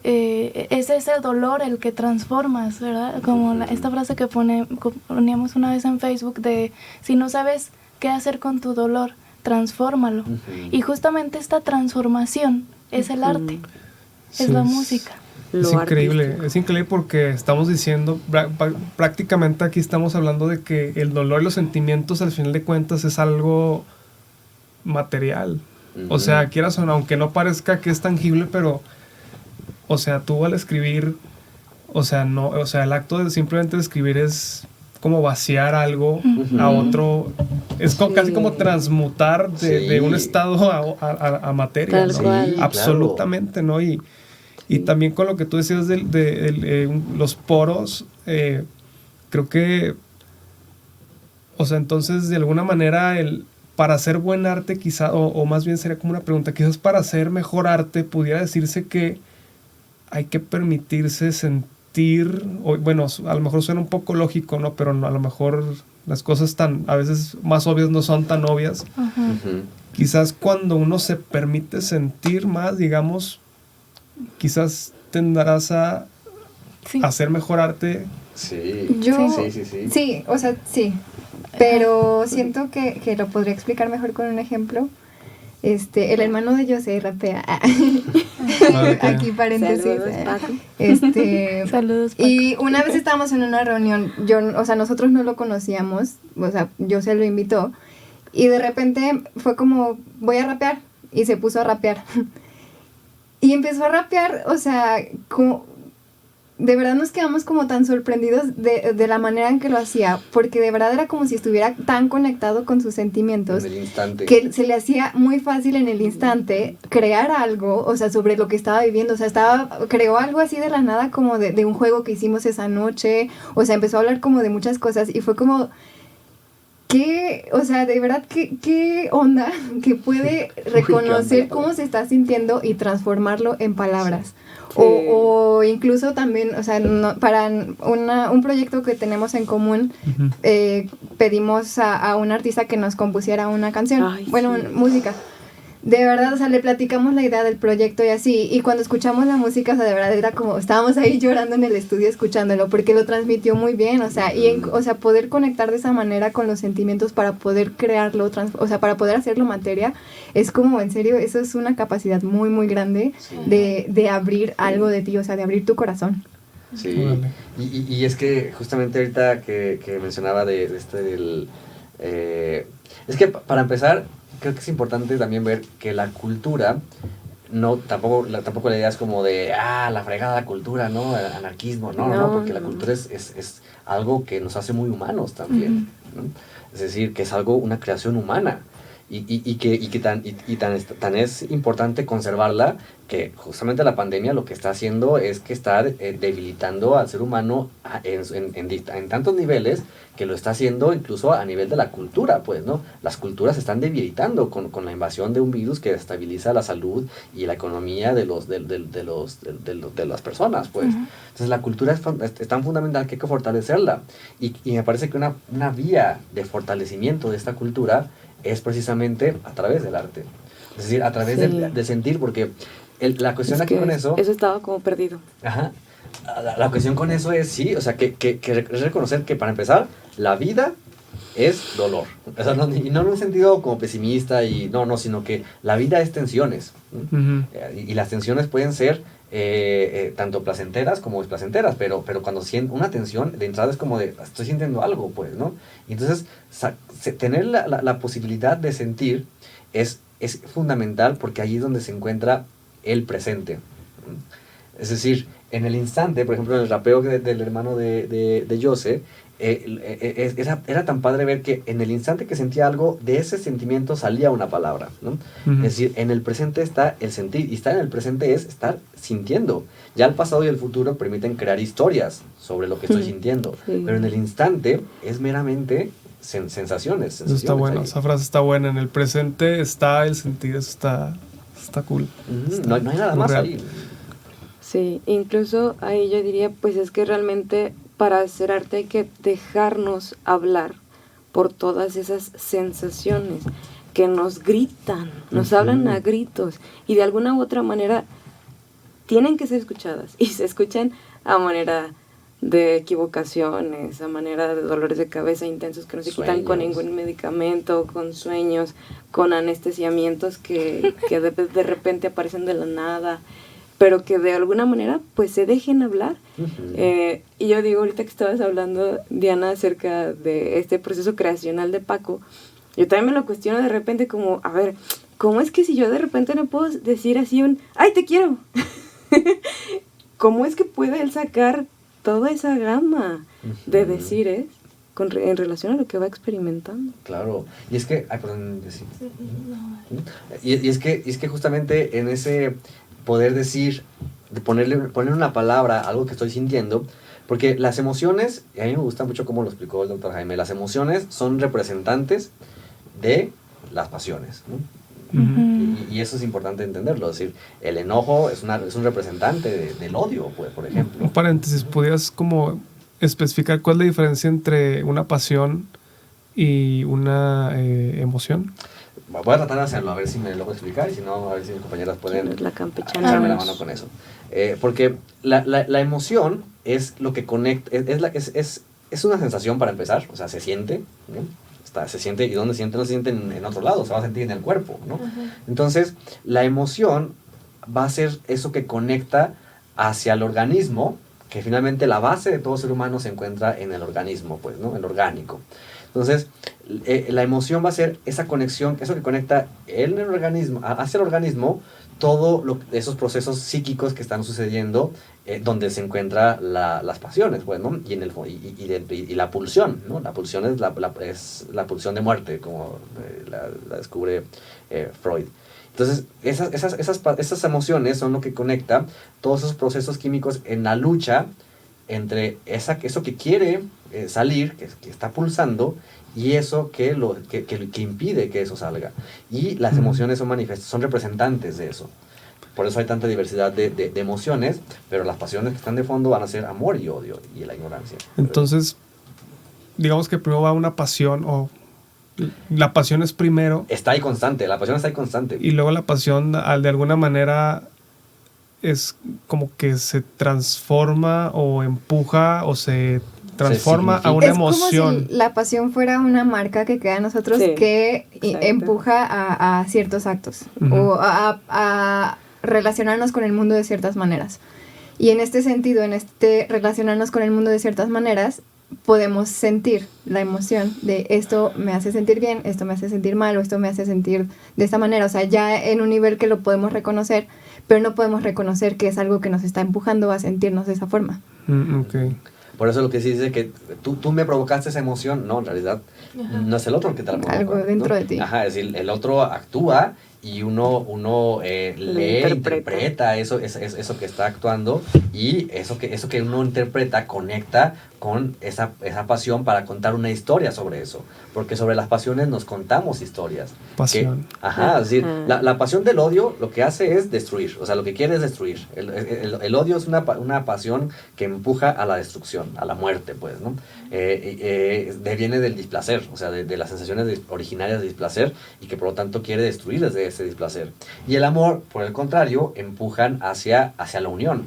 es ese dolor el que transformas, ¿verdad? Como esta frase que poníamos una vez en Facebook de si no sabes qué hacer con tu dolor, transfórmalo. Y justamente esta transformación es el arte, es la música. Es increíble porque estamos diciendo, prácticamente aquí estamos hablando de que el dolor y los sentimientos al final de cuentas es algo material. O sea, quieras o no, aunque no parezca que es tangible, pero o sea, tú al escribir, o sea, el acto de simplemente escribir es como vaciar algo a otro. Es como, casi como transmutar de un estado a materia, Tal ¿no? cual. Absolutamente, ¿no? Y también con lo que tú decías de los poros, creo que, o sea, entonces de alguna manera para hacer buen arte quizá, o más bien sería como una pregunta, quizás para hacer mejor arte pudiera decirse que hay que permitirse sentir, bueno, a lo mejor suena un poco lógico, ¿no? Pero a lo mejor las cosas a veces más obvias no son tan obvias. Quizás cuando uno se permite sentir más, digamos, quizás tendrás a hacer mejor arte. Sí. Sí, o sea, sí. Pero siento que lo podría explicar mejor con un ejemplo. El hermano de José rapea. Aquí paréntesis. Saludos, Paco. Saludos, Paco. Y una vez estábamos en una reunión, o sea, nosotros no lo conocíamos, o sea, José lo invitó, y de repente fue como, voy a rapear, y se puso a rapear. Y empezó a rapear, o sea, como, de verdad nos quedamos como tan sorprendidos de la manera en que lo hacía, porque de verdad era como si estuviera tan conectado con sus sentimientos, En el instante. que se le hacía muy fácil en el instante crear algo, o sea, sobre lo que estaba viviendo, o sea, creó algo así de la nada, como de un juego que hicimos esa noche, o sea, empezó a hablar como de muchas cosas, y fue como, o sea, de verdad, qué onda que puede reconocer cómo se está sintiendo y transformarlo en palabras. Sí. O incluso también, o sea, para un proyecto que tenemos en común, pedimos a un artista que nos compusiera una canción, música. De verdad, o sea, le platicamos la idea del proyecto y así, y cuando escuchamos la música, o sea, de verdad era como, estábamos ahí llorando en el estudio escuchándolo, porque lo transmitió muy bien, o sea, o sea, poder conectar de esa manera con los sentimientos para poder crearlo, o sea, para poder hacerlo materia, es como, en serio, eso es una capacidad muy, muy grande de abrir algo de ti, o sea, de abrir tu corazón. Sí, y es que justamente ahorita que mencionaba es que para empezar, creo que es importante también ver que la cultura, tampoco la idea es como de, la fregada la cultura, ¿no? El anarquismo, no, porque la cultura es algo que nos hace muy humanos también, ¿no? Es decir, que es una creación humana. Y que tan es importante conservarla, que justamente la pandemia lo que está haciendo es que está debilitando al ser humano en tantos niveles, que lo está haciendo incluso a nivel de la cultura, pues, ¿no? Las culturas se están debilitando con la invasión de un virus que desestabiliza la salud y la economía de las personas, pues. Entonces la cultura es tan fundamental que hay que fortalecerla. Y me parece que una vía de fortalecimiento de esta cultura es precisamente a través del arte. Es decir, a través de sentir, porque la cuestión aquí con eso... Eso estaba como perdido. Ajá. La cuestión con eso es, sí, o sea, que es reconocer que, para empezar, la vida es dolor. O sea, y no en un sentido como pesimista, sino que la vida es tensiones. Y las tensiones pueden ser tanto placenteras como desplacenteras, pero cuando siento una tensión, de entrada es como de, estoy sintiendo algo, pues, ¿no? Y entonces, tener la posibilidad de sentir es fundamental, porque allí es donde se encuentra el presente. Es decir, en el instante, por ejemplo, en el rapeo del hermano de Jose, era tan padre ver que en el instante que sentía algo, de ese sentimiento salía una palabra, ¿no? Es decir, en el presente está el sentir, y estar en el presente es estar sintiendo. Ya el pasado y el futuro permiten crear historias sobre lo que estoy sintiendo, pero en el instante es meramente sensaciones. Eso está bueno, esa frase está buena. En el presente está el sentir, eso está cool. No hay nada más real. ahí. Sí, incluso ahí yo diría, pues es que realmente para hacer arte hay que dejarnos hablar por todas esas sensaciones que nos gritan, nos hablan a gritos, y de alguna u otra manera tienen que ser escuchadas, y se escuchan a manera de equivocaciones, a manera de dolores de cabeza intensos que no se quitan con ningún medicamento, con sueños, con anestesiamientos que de repente aparecen de la nada, pero que de alguna manera pues se dejen hablar. Y yo digo, ahorita que estabas hablando, Diana, acerca de este proceso creacional de Paco, yo también me lo cuestiono de repente como, a ver, ¿cómo es que si yo de repente no puedo decir así ¡ay, te quiero! ¿Cómo es que puede él sacar toda esa gama de decires en relación a lo que va experimentando. Claro, y es que, ay, perdón, sí. Y es que justamente en ese poder decir, de poner una palabra a algo que estoy sintiendo, porque las emociones, y a mí me gusta mucho cómo lo explicó el doctor Jaime, las emociones son representantes de las pasiones, ¿no? Y eso es importante entenderlo, es decir, el enojo es un representante del odio, pues, por ejemplo. Un paréntesis, ¿podrías como especificar cuál es la diferencia entre una pasión y una emoción? Voy a tratar de hacerlo, a ver si me lo puedo explicar, y si no, a ver si mis compañeras pueden La campechana. echarme la mano con eso. Porque la emoción es lo que conecta, es una sensación para empezar, o sea, se siente, ¿no? Se siente, ¿y dónde se siente? No se siente en otro lado, se va a sentir en el cuerpo, ¿no? Entonces, la emoción va a ser eso que conecta hacia el organismo, que finalmente la base de todo ser humano se encuentra en el organismo, pues, ¿no? El orgánico. Entonces, la emoción va a ser esa conexión, eso que conecta en el organismo, hacia el organismo, esos procesos psíquicos que están sucediendo, donde se encuentran las pasiones, pues, ¿no? Y la pulsión, ¿no? La pulsión es la pulsión de muerte, como la descubre Freud. Entonces, esas emociones son lo que conecta todos esos procesos químicos en la lucha entre eso que quiere salir, que está pulsando, y eso que impide que eso salga. Y las emociones son representantes de eso. Por eso hay tanta diversidad de emociones, pero las pasiones que están de fondo van a ser amor y odio y la ignorancia. Entonces, digamos que primero va una pasión, o la pasión es primero. Está ahí constante, la pasión está ahí constante. Y luego la pasión, de alguna manera, es como que se transforma o empuja o se transforma a una emoción. Es como si la pasión fuera una marca que queda en nosotros, sí, que empuja a ciertos actos, o a relacionarnos con el mundo de ciertas maneras. Y en este sentido, relacionarnos con el mundo de ciertas maneras, podemos sentir la emoción de esto me hace sentir bien, esto me hace sentir mal, o esto me hace sentir de esta manera. O sea, ya en un nivel que lo podemos reconocer, pero no podemos reconocer que es algo que nos está empujando a sentirnos de esa forma. Okay. Por eso lo que se dice que tú me provocaste esa emoción, no, en realidad no es el otro el que te la provoca. Algo dentro, ¿no? de ti. Ajá, es decir, el otro actúa y uno lee, interpreta eso que está actuando, y eso que uno interpreta conecta con esa pasión para contar una historia sobre eso, porque sobre las pasiones nos contamos historias. Pasión. Es decir, la pasión del odio lo que hace es destruir, o sea, lo que quiere es destruir. El odio es una pasión que empuja a la destrucción, a la muerte, pues, ¿no? Viene del displacer, o sea, de las sensaciones originarias de displacer, y que por lo tanto quiere destruir desde ese displacer. Y el amor, por el contrario, empujan hacia la unión,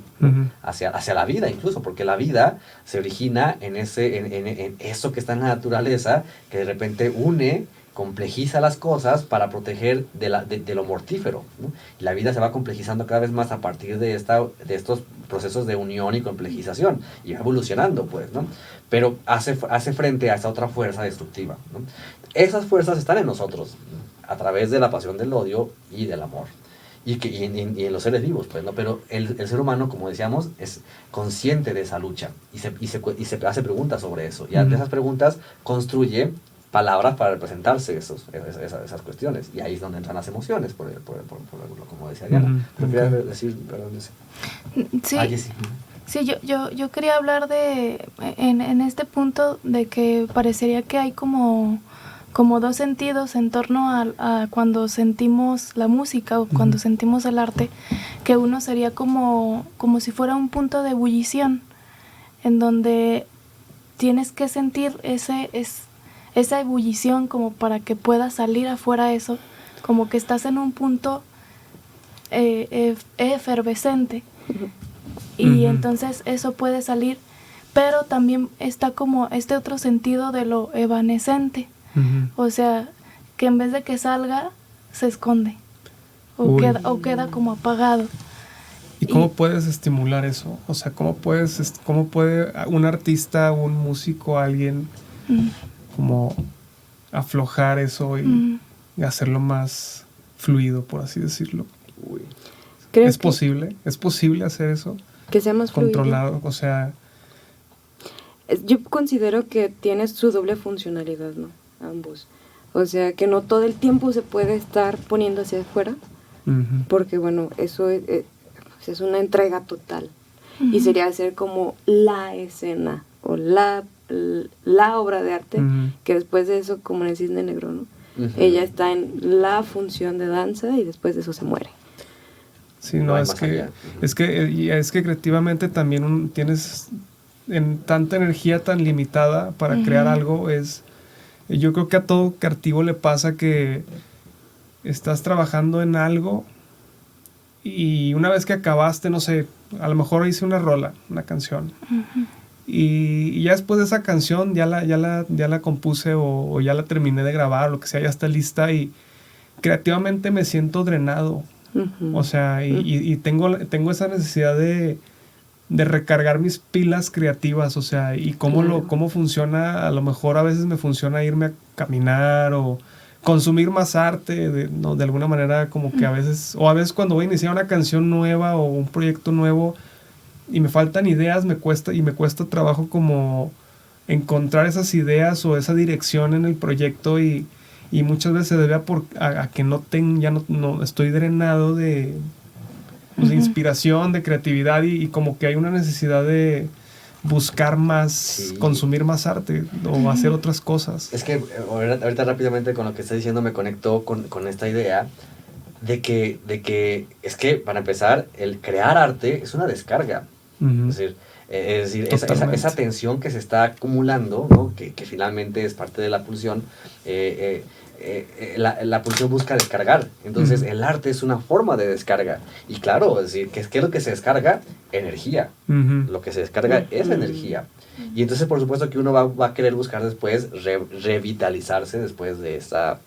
hacia la vida incluso, porque la vida se origina en eso que está en la naturaleza, que de repente une, complejiza las cosas para proteger de lo mortífero, ¿no? Y la vida se va complejizando cada vez más a partir de estos procesos de unión y complejización, y va evolucionando, pues, ¿no? Pero hace frente a esa otra fuerza destructiva, ¿no? Esas fuerzas están en nosotros, a través de la pasión del odio y del amor. Y en los seres vivos, pues, ¿no? Pero el ser humano, como decíamos, es consciente de esa lucha, y se hace preguntas sobre eso. Y ante esas preguntas construye palabras para representarse esas cuestiones. Y ahí es donde entran las emociones, como decía Diana. Pero quería decir, perdón, sí. Sí, yo quería hablar en este punto de que parecería que hay como dos sentidos en torno a cuando sentimos la música o cuando sentimos el arte, que uno sería como si fuera un punto de ebullición, en donde tienes que sentir esa ebullición como para que pueda salir afuera eso, como que estás en un punto efervescente, y entonces eso puede salir, pero también está como este otro sentido de lo evanescente. O sea, que en vez de que salga, se esconde o queda como apagado. ¿Y cómo puedes estimular eso? O sea, ¿cómo puede un artista, un músico, alguien como aflojar eso y hacerlo más fluido, por así decirlo? ¿Es posible? ¿Es posible hacer eso? Que sea más controlado, fluido. O sea... yo considero que tiene su doble funcionalidad, ¿no? Ambos. O sea, que no todo el tiempo se puede estar poniendo hacia afuera, porque bueno, eso es una entrega total. Y sería hacer como la escena o la obra de arte, que después de eso, como en el Cisne Negro, ¿no? Ella está en la función de danza y después de eso se muere. Sí, no, es que creativamente también tienes en tanta energía tan limitada para crear algo. Yo creo que a todo creativo le pasa que estás trabajando en algo y una vez que acabaste, no sé, a lo mejor hice una rola, una canción, y ya después de esa canción ya la compuse o ya la terminé de grabar, lo que sea, ya está lista y creativamente me siento drenado. O sea, y tengo esa necesidad de recargar mis pilas creativas, o sea, y cómo funciona. A lo mejor a veces me funciona irme a caminar o consumir más arte, de alguna manera, como que a veces cuando voy a iniciar una canción nueva o un proyecto nuevo y me faltan ideas, me cuesta trabajo como encontrar esas ideas o esa dirección en el proyecto y muchas veces se debe a que no estoy drenado de inspiración, de creatividad y como que hay una necesidad de buscar más, consumir más arte o hacer otras cosas. Es que ahorita rápidamente con lo que estás diciendo me conectó con esta idea de que es que para empezar el crear arte es una descarga. Es decir, esa tensión que se está acumulando, ¿no? que finalmente es parte de la pulsión, la pulsión busca descargar. Entonces el arte es una forma de descarga. Y claro, es decir, ¿qué es lo que se descarga? Energía. Lo que se descarga es energía. Y entonces por supuesto que uno va a querer buscar después revitalizarse después de esa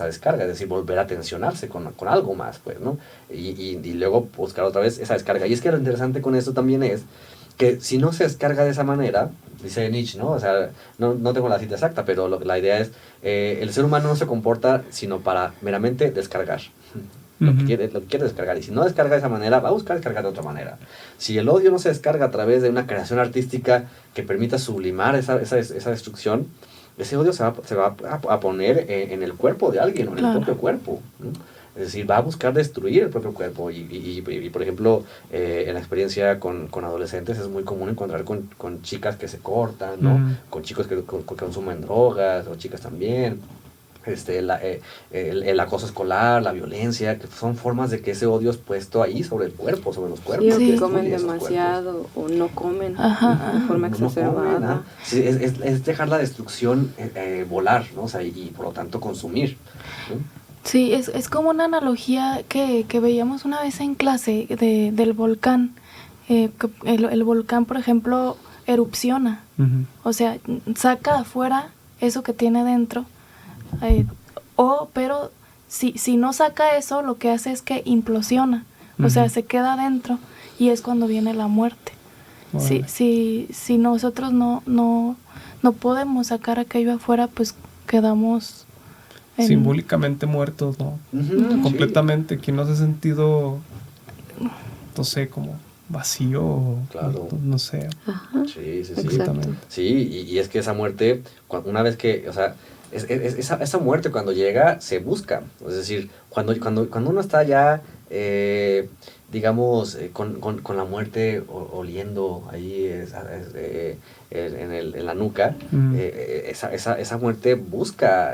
descarga, es decir, volver a tensionarse con algo más, pues, ¿no? Y luego buscar otra vez esa descarga. Y es que lo interesante con esto también es que si no se descarga de esa manera, dice Nietzsche, ¿no? O sea, no tengo la cita exacta, pero la idea es, el ser humano no se comporta sino para meramente descargar. Lo que quiere descargar. Y si no descarga de esa manera, va a buscar descargar de otra manera. Si el odio no se descarga a través de una creación artística que permita sublimar esa destrucción, ese odio se va a poner en el cuerpo de alguien, o en el propio cuerpo, ¿no? Es decir, va a buscar destruir el propio cuerpo. Y por ejemplo, en la experiencia con adolescentes es muy común encontrar con chicas que se cortan, ¿no? Con chicos que consumen drogas, o chicas también. El acoso escolar, la violencia, que son formas de que ese odio es puesto ahí sobre el cuerpo, sobre los cuerpos. Sí, o que comen demasiado o no comen de forma exacerbada. Sí, es dejar la destrucción volar, ¿no? O sea, y por lo tanto consumir, ¿no? Sí, es como una analogía que veíamos una vez en clase del volcán. El volcán, por ejemplo, erupciona. O sea, saca afuera eso que tiene dentro. Pero si no saca eso, lo que hace es que implosiona. O sea, se queda adentro y es cuando viene la muerte. Si nosotros no podemos sacar aquello afuera, pues quedamos simbólicamente muertos, ¿no? Completamente. Quien no se ha sentido, no sé, como vacío, claro. No sé. Sí. Sí, y es que esa muerte, una vez que, o sea, esa muerte cuando llega se busca. Es decir, cuando uno está ya, digamos, con la muerte oliendo ahí en la nuca, esa muerte busca,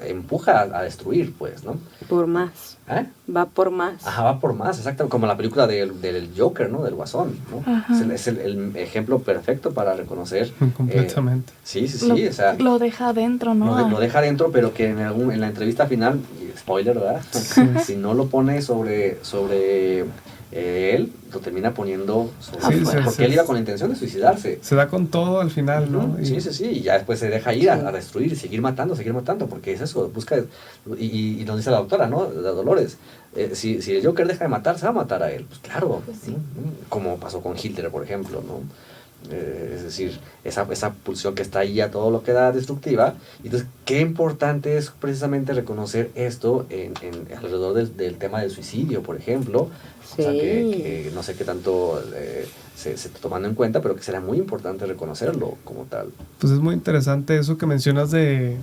empuja a destruir, pues, ¿no? Por más. Va por más. Ajá, va por más, exacto, como la película del Joker, ¿no? Del Guasón, ¿no? Es el ejemplo perfecto para reconocer. Completamente. Sí, o sea. Lo deja adentro, ¿no? Lo deja adentro, pero que en la entrevista final, spoiler, ¿verdad? Si no lo pone sobre él, lo termina poniendo sobre porque él iba con la intención de suicidarse. Se da con todo al final, ¿no? Sí, y ya después se deja ir a destruir y seguir matando, porque es eso, busca, y nos dice la doctora, ¿no? La Dolores, si el Joker deja de matar, se va a matar a él, pues claro, pues sí. Como pasó con Hitler, por ejemplo, ¿no? Es decir, esa pulsión que está ahí a todo lo que da destructiva. Entonces, qué importante es precisamente reconocer esto alrededor del tema del suicidio, por ejemplo. Sí. O sea, que no sé qué tanto se está tomando en cuenta, pero que será muy importante reconocerlo como tal. Pues es muy interesante eso que mencionas de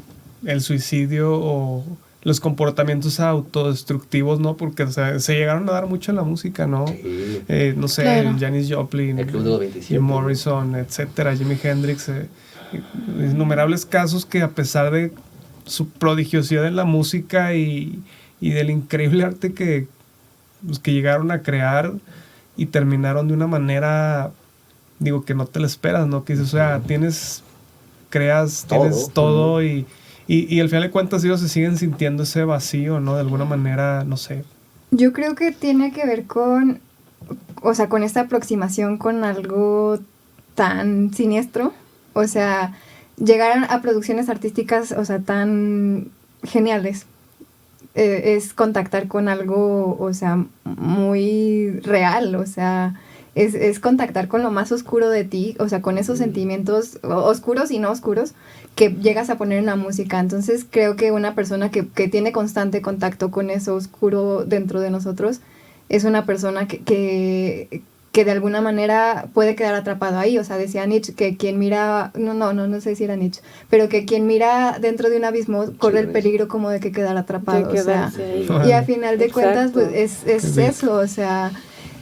el suicidio o los comportamientos autodestructivos, ¿no? Porque, o sea, se llegaron a dar mucho en la música, ¿no? Sí. No sé, Claro. el Janis Joplin, El Club de los 27. Jim Morrison, etcétera, Jimi Hendrix, innumerables casos que a pesar de su prodigiosidad en la música y del increíble arte que llegaron a crear y terminaron de una manera, digo, que no te la esperas, ¿no? Que dices, o sea, tienes todo y al final de cuentas ellos se siguen sintiendo ese vacío, ¿no? De alguna manera, no sé. Yo creo que tiene que ver con, o sea, con esta aproximación con algo tan siniestro, o sea, llegar a producciones artísticas, o sea, tan geniales. Es contactar con algo, o sea, muy real, o sea, es contactar con lo más oscuro de ti, o sea, con esos sentimientos oscuros y no oscuros que llegas a poner en la música. Entonces creo que una persona que tiene constante contacto con eso oscuro dentro de nosotros es una persona que de alguna manera puede quedar atrapado ahí. O sea, decía Nietzsche que quien mira, no sé si era Nietzsche, pero que quien mira dentro de un abismo corre el peligro como de que quedar atrapado. De O sea, quedarse ahí. y a final de Exacto. cuentas, pues es eso, o sea,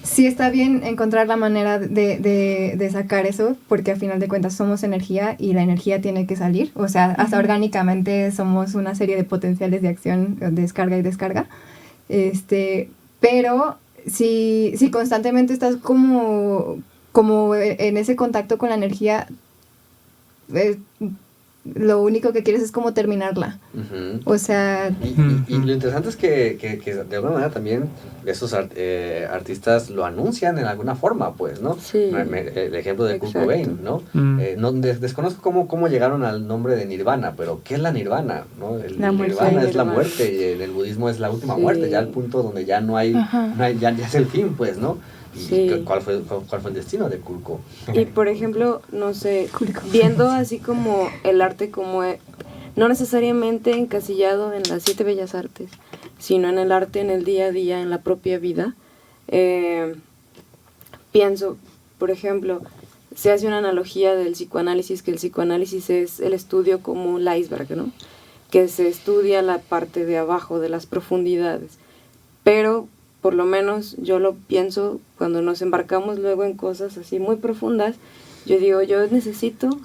sí está bien encontrar la manera de sacar eso, porque a final de cuentas somos energía y la energía tiene que salir. O sea, hasta orgánicamente somos una serie de potenciales de acción, descarga y descarga. Pero si constantemente estás como en ese contacto con la energía, lo único que quieres es como terminarla. Uh-huh. O sea... Y lo interesante es que de alguna manera también esos artistas lo anuncian en alguna forma, pues, ¿no? Sí. El ejemplo de Kurt Exacto. Cobain, ¿no? Desconozco cómo llegaron al nombre de Nirvana, pero ¿qué es la Nirvana? ¿No? La muerte. Nirvana es la Nirvana. muerte, y en el budismo es la última Sí. muerte, ya al punto donde ya no hay, ya es el fin, pues, ¿no? ¿Y Sí. cuál fue el destino de Kurt Cobain? Y por ejemplo, no sé, viendo así como el arte como no necesariamente encasillado en las 7 bellas artes, sino en el arte en el día a día, en la propia vida, pienso, por ejemplo, se hace una analogía del psicoanálisis, que el psicoanálisis es el estudio como el iceberg, ¿no? Que se estudia la parte de abajo, de las profundidades, pero por lo menos yo lo pienso cuando nos embarcamos luego en cosas así muy profundas. Yo digo, yo necesito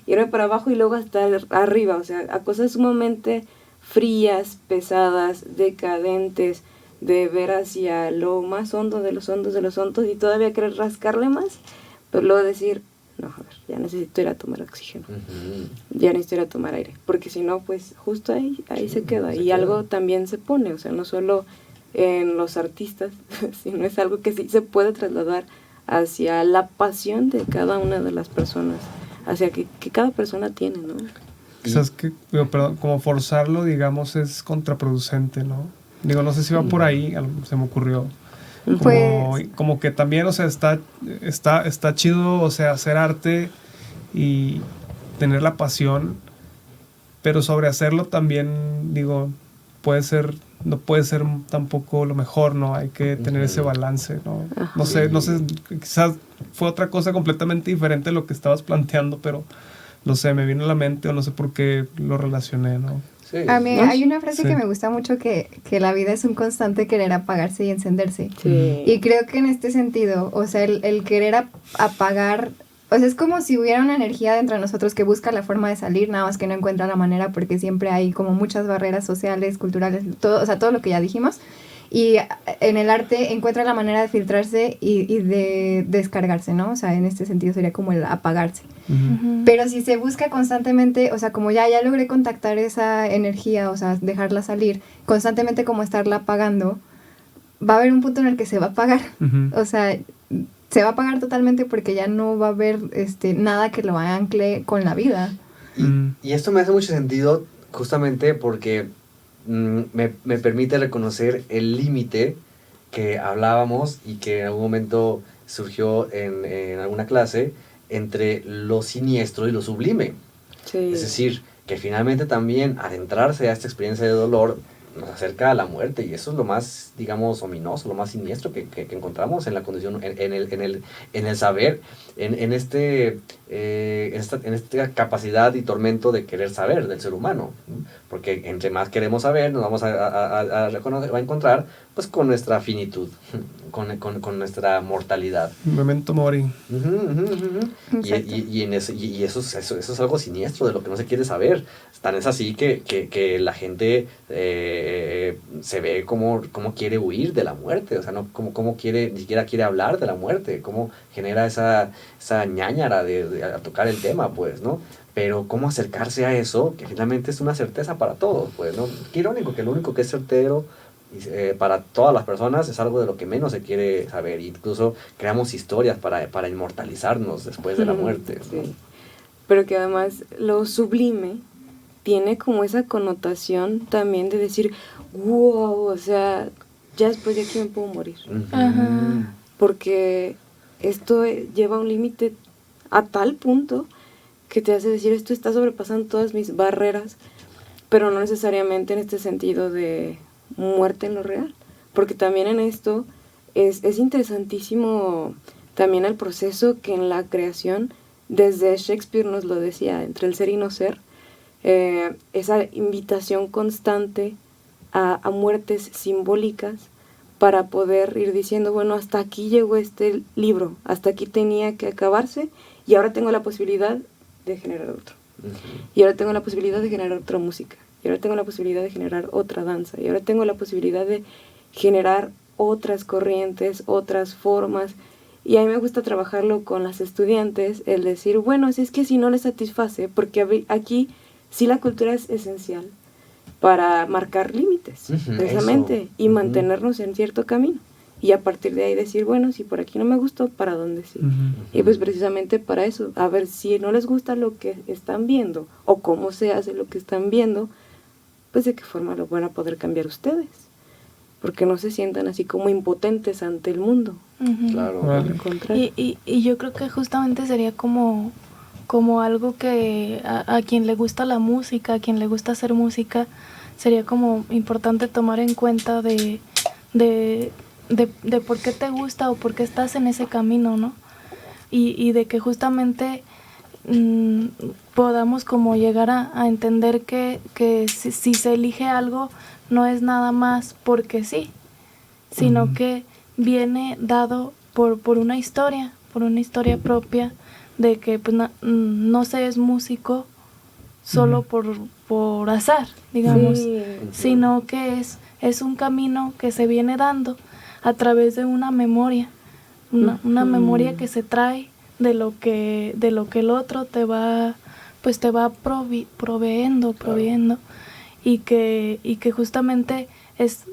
irme para abajo y luego hasta arriba, o sea, a cosas sumamente frías, pesadas, decadentes, de ver hacia lo más hondo de los hondos de los hondos y todavía querer rascarle más, pero luego decir, no, a ver, ya necesito ir a tomar oxígeno, ya necesito ir a tomar aire, porque si no, pues justo ahí se queda, y algo también se pone, o sea, no solo en los artistas, sino es algo que sí se puede trasladar hacia la pasión de cada una de las personas, hacia que cada persona tiene, ¿no? Quizás que, perdón, como forzarlo, digamos, es contraproducente, ¿no? Digo, no sé si va por ahí, se me ocurrió. Como que también, o sea, está chido, o sea, hacer arte y tener la pasión, pero sobre hacerlo también, digo, no puede ser tampoco lo mejor, ¿no? Hay que tener ese balance, ¿no? Ajá. No sé, quizás fue otra cosa completamente diferente de lo que estabas planteando, pero no sé, me vino a la mente o no sé por qué lo relacioné, ¿no? Sí. A mí ¿no? hay una frase Sí. que me gusta mucho que la vida es un constante querer apagarse y encenderse. Sí. Y creo que en este sentido, o sea, el querer apagar, o sea, es como si hubiera una energía dentro de nosotros que busca la forma de salir, nada más que no encuentra la manera porque siempre hay como muchas barreras sociales, culturales, todo, o sea, todo lo que ya dijimos. Y en el arte encuentra la manera de filtrarse y de descargarse, ¿no? O sea, en este sentido sería como el apagarse. Uh-huh. Pero si se busca constantemente, o sea, como ya logré contactar esa energía, o sea, dejarla salir, constantemente como estarla apagando, va a haber un punto en el que se va a apagar. Uh-huh. O sea, se va a apagar totalmente porque ya no va a haber nada que lo ancle con la vida. Y esto me hace mucho sentido justamente porque me permite reconocer el límite que hablábamos y que en algún momento surgió en alguna clase, entre lo siniestro y lo sublime. Sí. Es decir, que finalmente también adentrarse a esta experiencia de dolor nos acerca a la muerte, y eso es lo más, digamos, ominoso, lo más siniestro que encontramos en la condición, en el saber, en esta capacidad y tormento de querer saber del ser humano, ¿no? Porque entre más queremos saber, nos vamos a encontrar pues con nuestra finitud, con nuestra mortalidad. Memento mori. Y eso es algo siniestro de lo que no se quiere saber. Tan es así que la gente se ve como quiere huir de la muerte, o sea, no como quiere, ni siquiera quiere hablar de la muerte, cómo genera esa ñáñara de tocar el tema, pues, ¿no? Pero cómo acercarse a eso, que finalmente es una certeza para todos, pues, ¿no? Qué irónico que lo único que es certero para todas las personas es algo de lo que menos se quiere saber. Incluso creamos historias para inmortalizarnos después de la muerte, ¿no? Sí. Pero que además lo sublime tiene como esa connotación también de decir, wow, o sea, ya después de aquí me puedo morir. Ajá. Porque esto lleva un límite a tal punto que te hace decir, esto está sobrepasando todas mis barreras, pero no necesariamente en este sentido de muerte en lo real. Porque también en esto es interesantísimo también el proceso que en la creación, desde Shakespeare nos lo decía, entre el ser y no ser, esa invitación constante a muertes simbólicas para poder ir diciendo, bueno, hasta aquí llegó este libro, hasta aquí tenía que acabarse y ahora tengo la posibilidad de generar otro. Y ahora tengo la posibilidad de generar otra música. Y ahora tengo la posibilidad de generar otra danza. Y ahora tengo la posibilidad de generar otras corrientes, otras formas. Y a mí me gusta trabajarlo con las estudiantes, el decir, bueno, si es que si no les satisface, porque aquí sí la cultura es esencial para marcar límites, precisamente, y mantenernos en cierto camino. Y a partir de ahí decir, bueno, si por aquí no me gustó, ¿para dónde sí? Y pues precisamente para eso, a ver, si no les gusta lo que están viendo, o cómo se hace lo que están viendo, pues de qué forma lo van a poder cambiar ustedes. Porque no se sientan así como impotentes ante el mundo. Claro. Vale. Al contrario. Y yo creo que justamente sería como algo que a quien le gusta la música, a quien le gusta hacer música, sería como importante tomar en cuenta de por qué te gusta o por qué estás en ese camino, ¿no? Y de que justamente podamos como llegar a entender que si se elige algo no es nada más porque sí, sino que viene dado por una historia propia de que pues no se es músico solo por azar, digamos, sino que es un camino que se viene dando a través de una memoria, una memoria que se trae de lo que el otro te va proveyendo y que justamente es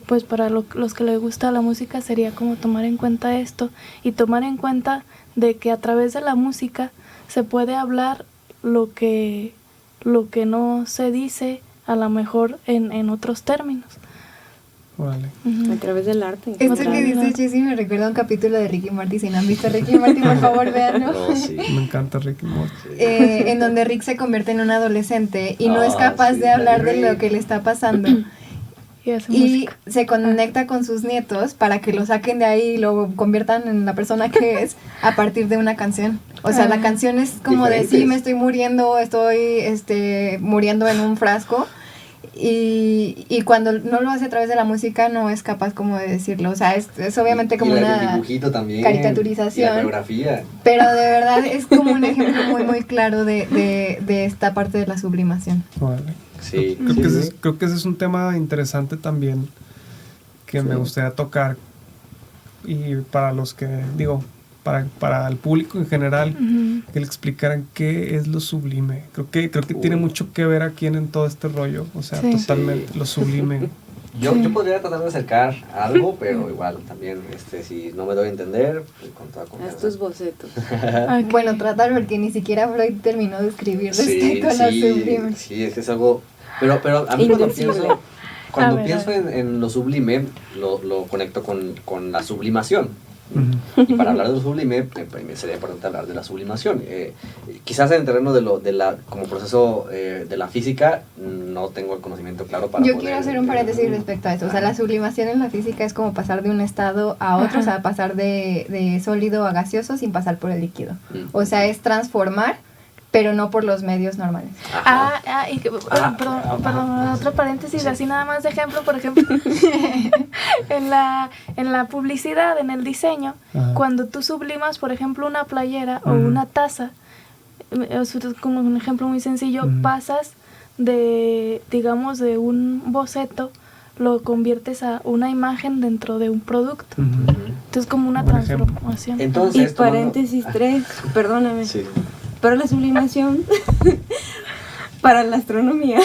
pues para los que les gusta la música sería como tomar en cuenta esto y tomar en cuenta de que a través de la música se puede hablar lo que no se dice a lo mejor en otros términos. Vale. A través del arte. Esto que dice Jessy me recuerda a un capítulo de Ricky Morty. Si no han visto Ricky Morty, por favor, véanlo. Oh, sí. Me encanta Ricky Morty. En donde Rick se convierte en un adolescente y no es capaz sí, de hablar de Rick. lo que le está pasando. Y hace Y música. se conecta con sus nietos para que lo saquen de ahí y lo conviertan en la persona que es a partir de una canción. O sea, la canción es como de sí, me estoy muriendo, estoy muriendo en un frasco. Y cuando no lo hace a través de la música no es capaz como de decirlo. O sea, es obviamente como el una dibujito también, caricaturización. y la coreografía. Pero de verdad es como un ejemplo muy muy claro de esta parte de la sublimación. Vale. Sí, Creo que ese es un tema interesante también que me gustaría tocar, y para los que para el público en general, que le explicaran qué es lo sublime. Creo que tiene mucho que ver aquí en todo este rollo, o sea, Sí. totalmente lo sublime. Yo podría tratar de acercar algo, pero igual también, si no me doy a entender, pues, con toda Haz confianza. tus bocetos. Okay. Bueno, tratar porque ni siquiera Freud terminó de escribir respecto a la sublime. Sí, es que es algo... Pero a mí cuando A ver, pienso en lo sublime, lo conecto con la sublimación. Y para hablar de lo sublime, sería importante hablar de la sublimación. Quizás en el terreno como proceso de la física, no tengo el conocimiento claro para Yo poder, quiero hacer un paréntesis respecto a eso. O sea, la sublimación en la física es como pasar de un estado a otro, o sea, pasar de sólido a gaseoso sin pasar por el líquido. O sea, es transformar, pero no por los medios normales. Perdón, otro paréntesis, así nada más de ejemplo, por ejemplo, en la publicidad, en el diseño, cuando tú sublimas, por ejemplo, una playera o una taza, como un ejemplo muy sencillo, pasas de, digamos, de un boceto, lo conviertes a una imagen dentro de un producto. Entonces, como una transformación. Entonces, y paréntesis 3, perdóname. Sí. Pero la sublimación para la astronomía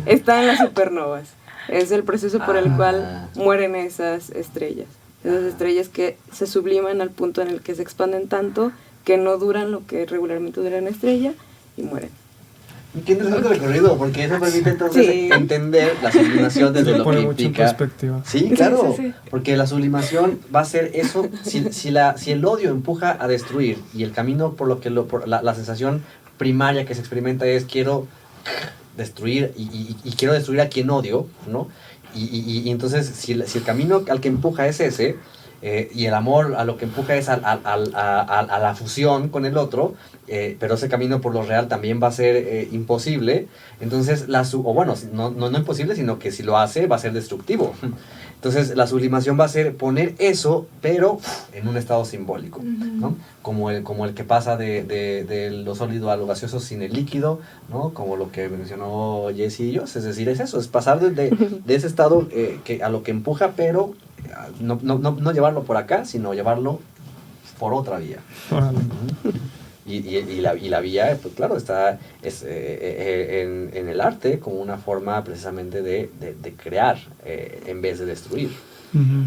está en las supernovas. Es el proceso por el cual mueren esas estrellas. Esas estrellas que se subliman al punto en el que se expanden tanto que no duran lo que regularmente dura una estrella y mueren. Qué interesante recorrido, porque eso permite entonces entender la sublimación desde lo que implica. Sí, claro, sí. Porque la sublimación va a ser eso, si el odio empuja a destruir y el camino por lo que la sensación primaria que se experimenta es quiero destruir y quiero destruir a quien odio, ¿no? Y entonces si el camino al que empuja es ese, y el amor a lo que empuja es a la fusión con el otro, pero ese camino por lo real también va a ser imposible. Entonces, no imposible, sino que si lo hace va a ser destructivo. Entonces, la sublimación va a ser poner eso, pero en un estado simbólico, ¿no? Como el que pasa de lo sólido a lo gaseoso sin el líquido, ¿no? Como lo que mencionó Jessy y yo. Es decir, es eso, es pasar de ese estado a lo que empuja, pero no llevarlo por acá, sino llevarlo por otra vía. Y la vía, pues claro, está en el arte como una forma precisamente de crear en vez de destruir.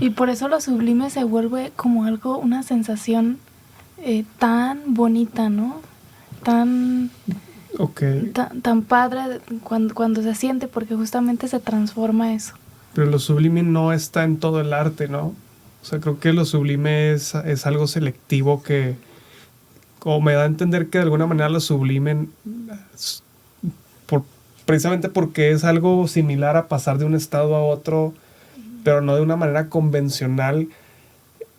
Y por eso lo sublime se vuelve como algo, una sensación tan bonita, ¿no? Tan padre cuando se siente, porque justamente se transforma eso. Pero lo sublime no está en todo el arte, ¿no? O sea, creo que lo sublime es algo selectivo que, como me da a entender que de alguna manera lo sublimen precisamente porque es algo similar a pasar de un estado a otro, pero no de una manera convencional.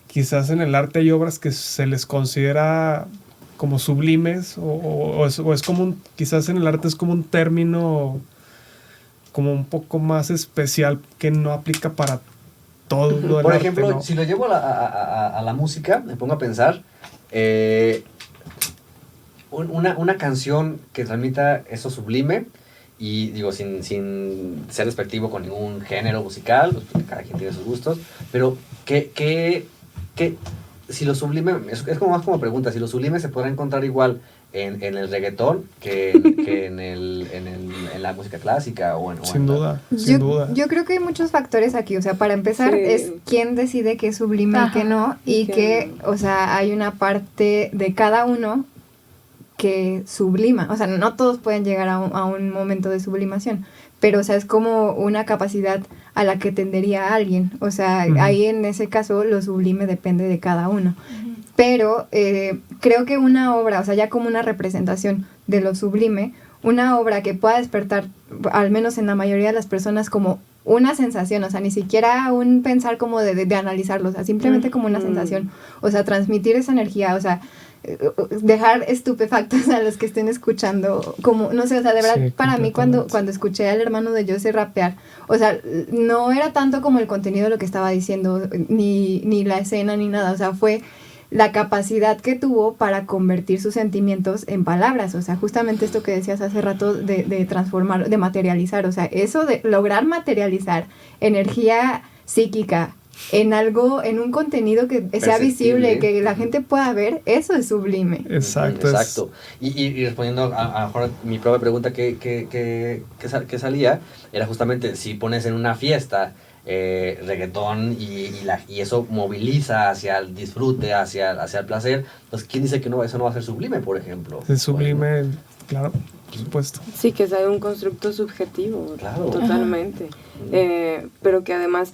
Quizás en el arte hay obras que se les considera como sublimes o es como quizás en el arte es como un término como un poco más especial que no aplica para todo el Por arte, ejemplo, ¿no? si lo llevo a la música, me pongo a pensar, una canción que transmita eso sublime, y digo, sin ser despectivo con ningún género musical, pues, cada quien tiene sus gustos, pero que si lo sublime, es como más como pregunta, si lo sublime se podrá encontrar igual en el reggaetón que en la música clásica sin duda. Yo creo que hay muchos factores aquí, o sea, para empezar es quién decide qué es sublime y qué no, y que, o sea, hay una parte de cada uno que sublima, o sea, no todos pueden llegar a un momento de sublimación, pero, o sea, es como una capacidad a la que tendería alguien, o sea, ahí en ese caso lo sublime depende de cada uno. Pero creo que una obra, o sea, ya como una representación de lo sublime, una obra que pueda despertar, al menos en la mayoría de las personas, como una sensación, o sea, ni siquiera un pensar como de analizarlo, o sea, simplemente como una sensación, o sea, transmitir esa energía, o sea, dejar estupefactos a los que estén escuchando, como, no sé, o sea, de verdad, sí, para mí cuando escuché al hermano de Jose rapear, o sea, no era tanto como el contenido de lo que estaba diciendo, ni la escena, ni nada, o sea, fue la capacidad que tuvo para convertir sus sentimientos en palabras, o sea, justamente esto que decías hace rato de transformar, de materializar, o sea, eso de lograr materializar energía psíquica en algo, en un contenido que sea visible, que la gente pueda ver, eso es sublime. Exacto. Y respondiendo a lo mejor mi propia pregunta que salía, era justamente si pones en una fiesta reggaetón y eso moviliza hacia el disfrute, hacia el placer, pues ¿quién dice que eso no va a ser sublime, por ejemplo? Es sublime, bueno, claro, por supuesto. Sí, que es un constructo subjetivo, claro, totalmente. Pero que además,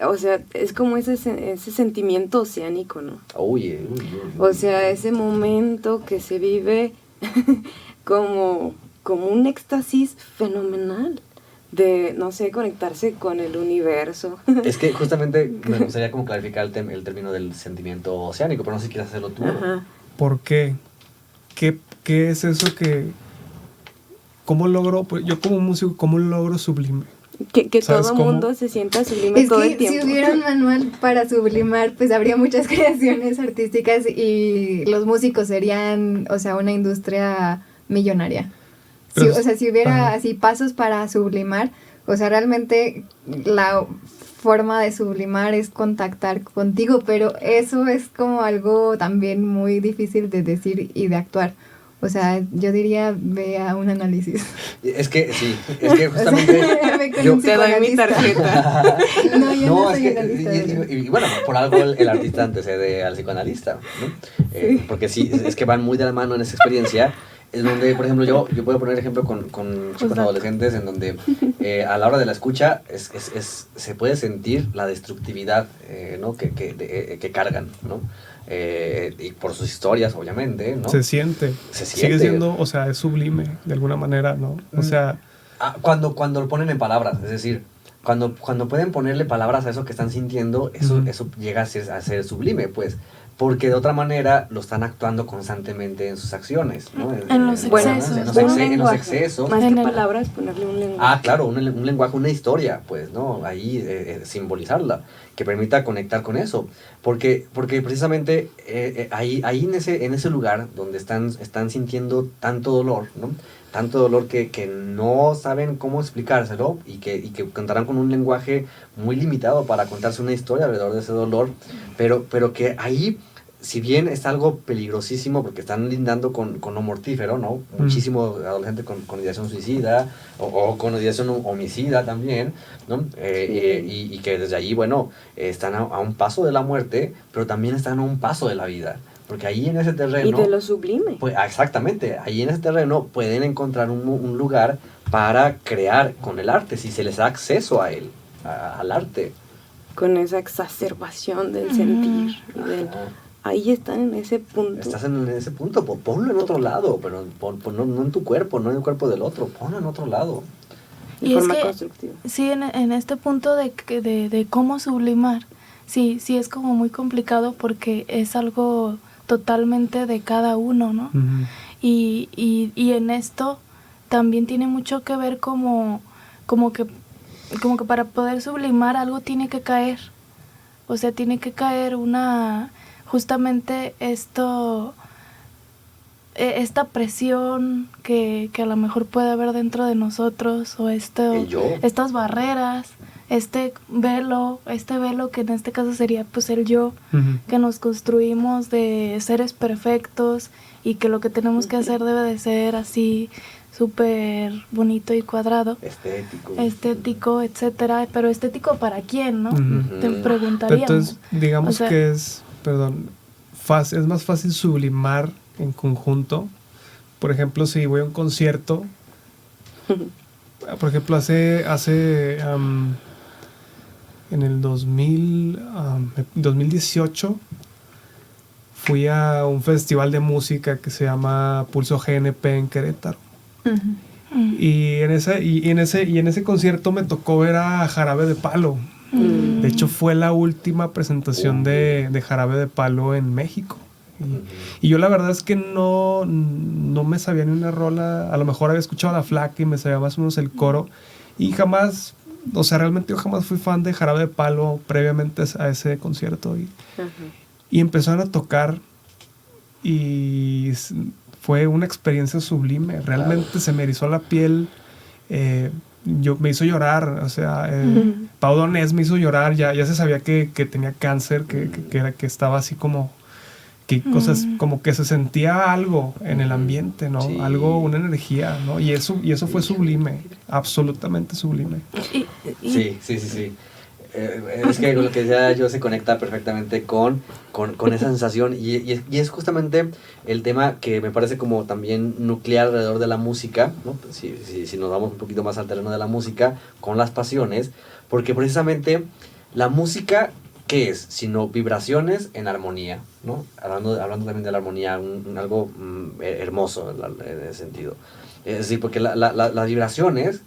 o sea, es como ese sentimiento oceánico, ¿no? O sea, ese momento que se vive como un éxtasis fenomenal de, no sé, conectarse con el universo. Es que justamente me gustaría como clarificar el término del sentimiento oceánico, pero no sé si quieres hacerlo tú. Ajá. ¿Por qué? ¿Qué es eso que... ¿Cómo logro, pues, yo como músico, cómo logro sublime? Que todo el mundo se sienta sublime todo el tiempo. Si hubiera un manual para sublimar, pues habría muchas creaciones artísticas y los músicos serían, o sea, una industria millonaria. Pero, o sea, si hubiera así pasos para sublimar, o sea, realmente la forma de sublimar es contactar contigo, pero eso es como algo también muy difícil de decir y de actuar. O sea, yo diría, ve a un análisis. Es que sí, es que justamente... yo te doy mi tarjeta. No, yo no soy analista. Y bueno, por algo el artista antecede al psicoanalista, ¿no? Sí. Porque sí, es que van muy de la mano en esa experiencia. Es donde, por ejemplo, yo puedo poner ejemplo con chicos adolescentes en donde a la hora de la escucha se puede sentir la destructividad, ¿no? que cargan, ¿no? Y por sus historias, obviamente, ¿no? Se siente. Sigue siendo, o sea, es sublime, de alguna manera, ¿no? O sea... Cuando lo ponen en palabras, es decir, cuando pueden ponerle palabras a eso que están sintiendo, eso llega a ser sublime, pues. Porque de otra manera lo están actuando constantemente en sus acciones, ¿no? En los excesos. En los excesos. Más que palabras, ponerle un lenguaje. Claro, un lenguaje, una historia, pues, ¿no? Ahí simbolizarla, que permita conectar con eso. Porque precisamente ahí en ese lugar donde están sintiendo tanto dolor, ¿no? Tanto dolor que no saben cómo explicárselo y que contarán con un lenguaje muy limitado para contarse una historia alrededor de ese dolor, pero que ahí, si bien es algo peligrosísimo porque están lindando con lo mortífero, ¿no? Muchísimo adolescente con ideación suicida o con ideación homicida también, ¿no? Y que desde allí, bueno, están a un paso de la muerte, pero también están a un paso de la vida. Porque ahí en ese terreno... Y de lo sublime. Pues, exactamente, ahí en ese terreno pueden encontrar un lugar para crear con el arte, si se les da acceso a él, al arte. Con esa exacerbación del sentir. Ahí están en ese punto. Estás en ese punto, ponlo en otro lado, pero no en tu cuerpo, no en el cuerpo del otro, ponlo en otro lado. Y es que, sí, en este punto de cómo sublimar, sí es como muy complicado porque es algo totalmente de cada uno, ¿no? Uh-huh. Y en esto también tiene mucho que ver como que para poder sublimar algo tiene que caer. O sea, tiene que caer justamente esta presión que a lo mejor puede haber dentro de nosotros, o estas barreras, este velo que en este caso sería pues el yo, uh-huh, que nos construimos de seres perfectos y que lo que tenemos que hacer debe de ser así súper bonito y cuadrado, estético, etcétera, pero estético ¿para quién, no? Uh-huh. Te preguntaríamos. Entonces, digamos que es más fácil sublimar en conjunto. Por ejemplo, si voy a un concierto, por ejemplo, hace en el 2018 fui a un festival de música que se llama Pulso GNP en Querétaro. Uh-huh. Y en ese concierto me tocó ver a Jarabe de Palo. Uh-huh. De hecho, fue la última presentación de Jarabe de Palo en México. Y yo la verdad es que no me sabía ni una rola. A lo mejor había escuchado La Flaca y me sabía más o menos el coro. Y jamás, o sea, realmente yo jamás fui fan de Jarabe de Palo previamente a ese concierto. Y empezaron a tocar y fue una experiencia sublime. Realmente se me erizó la piel. Me hizo llorar. O sea, Pau Donés me hizo llorar. Ya se sabía que tenía cáncer, que estaba así como... que cosas, como que se sentía algo en el ambiente, ¿no? Sí. Algo, una energía, ¿no? Y eso fue sublime, absolutamente sublime. Sí. Es que lo que decía yo se conecta perfectamente con esa sensación y es justamente el tema que me parece como también nuclear alrededor de la música, ¿no? Si nos vamos un poquito más al terreno de la música, con las pasiones, porque precisamente la música, ¿qué es? Sino vibraciones en armonía, ¿no? Hablando también de la armonía, algo hermoso en ese sentido. Es decir, porque las vibraciones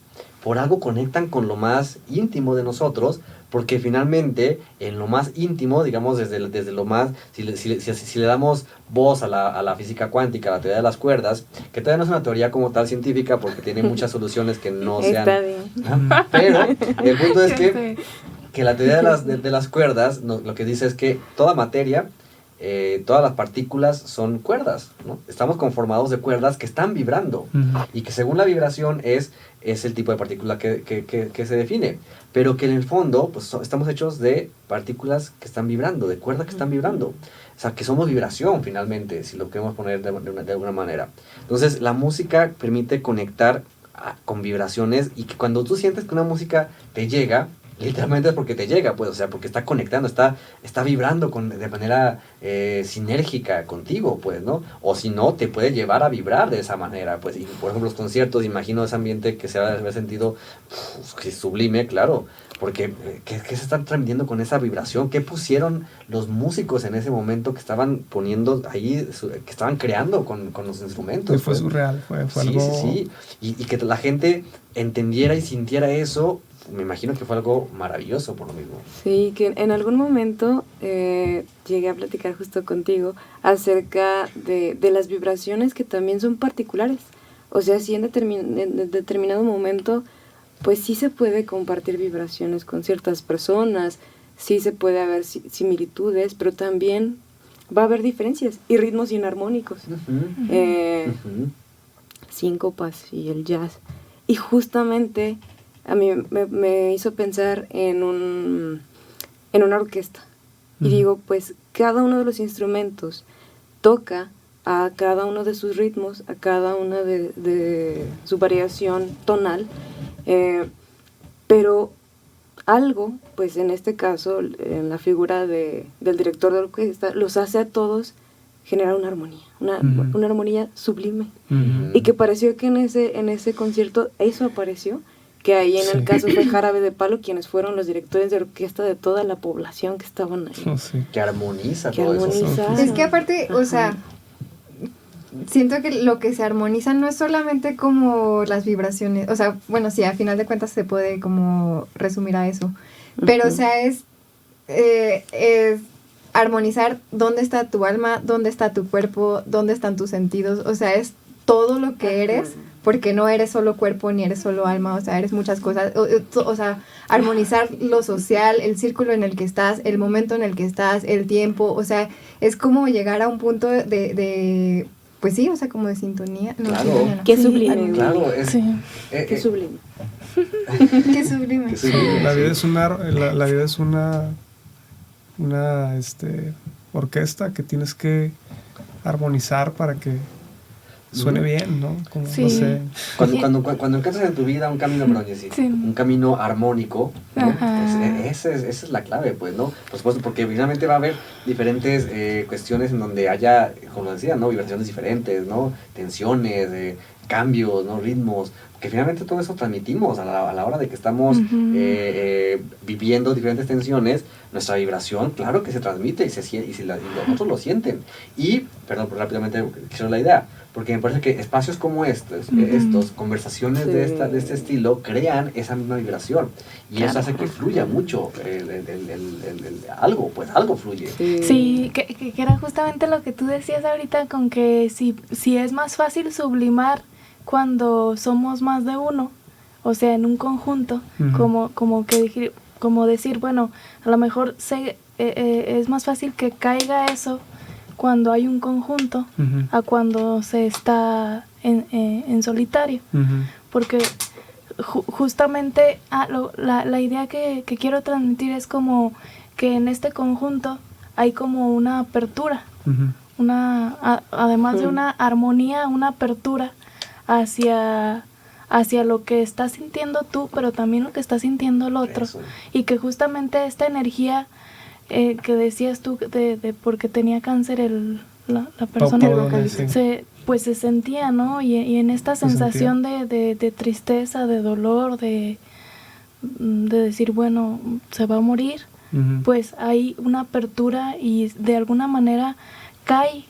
por algo conectan con lo más íntimo de nosotros, porque finalmente en lo más íntimo, digamos desde lo más, si le damos voz a la física cuántica, a la teoría de las cuerdas, que todavía no es una teoría como tal científica porque tiene muchas soluciones que no sean... Está bien. Pero el punto es que la teoría de las cuerdas lo que dice es que toda materia, todas las partículas son cuerdas, ¿no? Estamos conformados de cuerdas que están vibrando y que según la vibración es el tipo de partícula que se define, pero que en el fondo pues, estamos hechos de partículas que están vibrando, de cuerdas que están vibrando, o sea que somos vibración finalmente, si lo queremos poner de alguna manera. Entonces la música permite conectar con vibraciones, y que cuando tú sientes que una música te llega, literalmente es porque te llega, pues, o sea, porque está conectando, está vibrando de manera sinérgica contigo, pues, ¿no? O si no, te puede llevar a vibrar de esa manera, pues, y por ejemplo, los conciertos, imagino ese ambiente que se va a haber sentido sublime, claro, porque ¿qué se están transmitiendo con esa vibración? ¿Qué pusieron los músicos en ese momento que estaban poniendo ahí, que estaban creando con los instrumentos? Y fue surreal, fue sí, algo... Sí, y que la gente entendiera y sintiera eso, me imagino que fue algo maravilloso por lo mismo. Sí, que en algún momento llegué a platicar justo contigo acerca de las vibraciones que también son particulares. O sea, si en determinado momento, pues sí se puede compartir vibraciones con ciertas personas, sí se puede haber similitudes, pero también va a haber diferencias y ritmos inarmónicos, síncopas y el jazz. Y justamente a mí me hizo pensar en una orquesta. Y digo, pues cada uno de los instrumentos toca a cada uno de sus ritmos, a cada una de su variación tonal, pero algo, pues en este caso, en la figura del director de orquesta, los hace a todos generar una armonía, una armonía sublime. Y que pareció que en ese concierto eso apareció, que ahí en el caso fue Jarabe de Palo, quienes fueron los directores de orquesta de toda la población que estaban ahí. Que armoniza todo eso. Es que aparte, o sea, siento que lo que se armoniza no es solamente como las vibraciones, o sea, bueno, sí, a final de cuentas se puede como resumir a eso, pero o sea, es armonizar dónde está tu alma, dónde está tu cuerpo, dónde están tus sentidos, o sea, es todo lo que eres, porque no eres solo cuerpo ni eres solo alma, o sea, eres muchas cosas, o sea, armonizar lo social, el círculo en el que estás, el momento en el que estás, el tiempo, o sea, es como llegar a un punto de pues sí, o sea, como de sintonía. No, claro. Sintonía, no. Qué sublime. Claro, es... Qué sublime. Qué sublime. Qué sublime. La vida es una orquesta que tienes que armonizar para que suene bien, ¿no? Como, sí. No sé. Cuando encuentras en tu vida un camino, un camino armónico, ¿no? Esa es la clave, pues, ¿no? Por supuesto, porque finalmente va a haber diferentes cuestiones en donde haya, como decía, ¿no? Vibraciones diferentes, ¿no? Tensiones, cambios, ¿no? Ritmos, que finalmente todo eso transmitimos a la hora de que estamos viviendo diferentes tensiones. Nuestra vibración, claro que se transmite y los otros lo sienten. Y, perdón, rápidamente quiero la idea, porque me parece que espacios como estos, conversaciones de este estilo, crean esa misma vibración. Y eso hace que fluya mucho algo fluye. Sí, que era justamente lo que tú decías ahorita, con que si es más fácil sublimar cuando somos más de uno, o sea, en un conjunto, como decir, bueno, a lo mejor es más fácil que caiga eso cuando hay un conjunto a cuando se está en solitario, porque justamente la idea que quiero transmitir es como que en este conjunto hay como una apertura, además de una armonía, una apertura hacia lo que estás sintiendo tú, pero también lo que está sintiendo el otro. Eso. Y que justamente esta energía que decías tú de porque tenía cáncer la persona, pues se sentía, ¿no? Y en esta sensación de tristeza, de dolor, de decir, bueno, se va a morir, pues hay una apertura y de alguna manera cae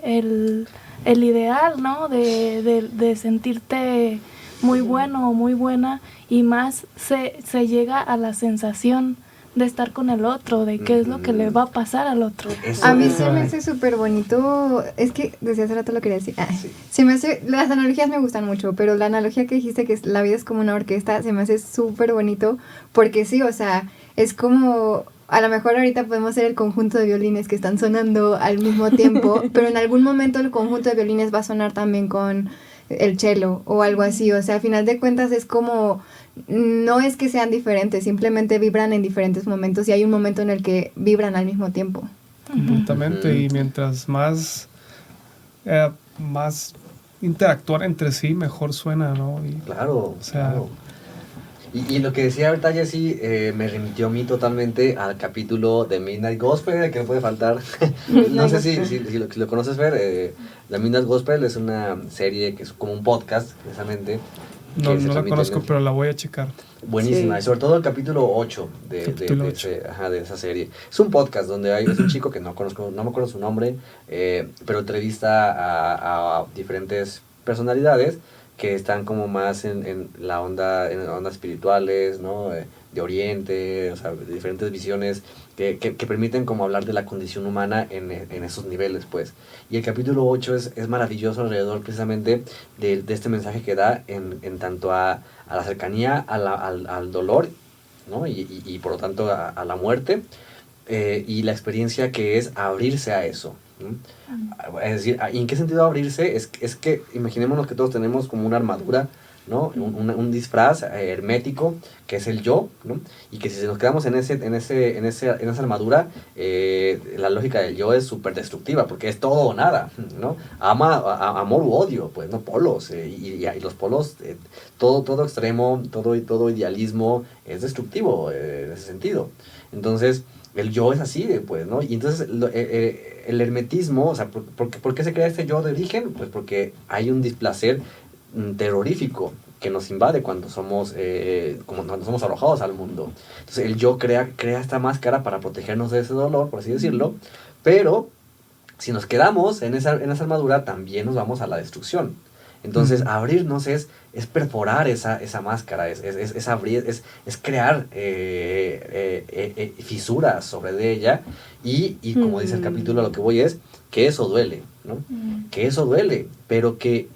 el ideal, ¿no? De sentirte muy bueno o muy buena, y más se llega a la sensación de estar con el otro, de qué es lo que le va a pasar al otro. A mí se me hace súper bonito, es que desde hace rato lo quería decir, se me hace, las analogías me gustan mucho, pero la analogía que dijiste que la vida es como una orquesta, se me hace súper bonito, porque sí, o sea, es como, a lo mejor ahorita podemos ser el conjunto de violines que están sonando al mismo tiempo, pero en algún momento el conjunto de violines va a sonar también con el cello o algo así, o sea, al final de cuentas es como, no es que sean diferentes, simplemente vibran en diferentes momentos y hay un momento en el que vibran al mismo tiempo. Completamente, y mientras más interactuar entre sí, mejor suena, ¿no? Y, claro, o sea, claro. Y lo que decía ahorita Jessy me remitió a mí totalmente al capítulo de Midnight Gospel, que no puede faltar. No sé si lo conoces, Fer. La Midnight Gospel es una serie que es como un podcast, precisamente. No la conozco, pero la voy a checar. Buenísima, sí. Y sobre todo el capítulo 8 de esa serie. Es un podcast donde es un chico que no me acuerdo su nombre, pero entrevista a diferentes personalidades que están como más en la onda, en ondas espirituales, ¿no? De Oriente, o sea, de diferentes visiones que permiten como hablar de la condición humana en esos niveles, pues. Y el capítulo 8 es maravilloso alrededor precisamente de este mensaje que da en tanto a la cercanía al dolor, ¿no? Y por lo tanto a la muerte, y la experiencia que es abrirse a eso, ¿no? Es decir, ¿y en qué sentido abrirse? Es que imaginémonos que todos tenemos como una armadura, ¿no? Un disfraz hermético que es el yo, ¿no? Y que si nos quedamos en esa armadura, la lógica del yo es súper destructiva, porque es todo o nada, ¿no? Amor u odio, pues, no polos, y los polos, todo extremo, todo idealismo es destructivo en ese sentido. Entonces, el yo es así, pues, ¿no? Y entonces el hermetismo, o sea, ¿por qué se crea este yo de origen? Pues porque hay un displacer terrorífico que nos invade cuando somos arrojados al mundo. Entonces el yo crea esta máscara para protegernos de ese dolor, por así decirlo, pero si nos quedamos en esa armadura, también nos vamos a la destrucción. Entonces abrirnos es perforar esa máscara, es abrir, es crear fisuras sobre de ella, y como dice el capítulo, a lo que voy es que eso duele, ¿no? Que eso duele, pero que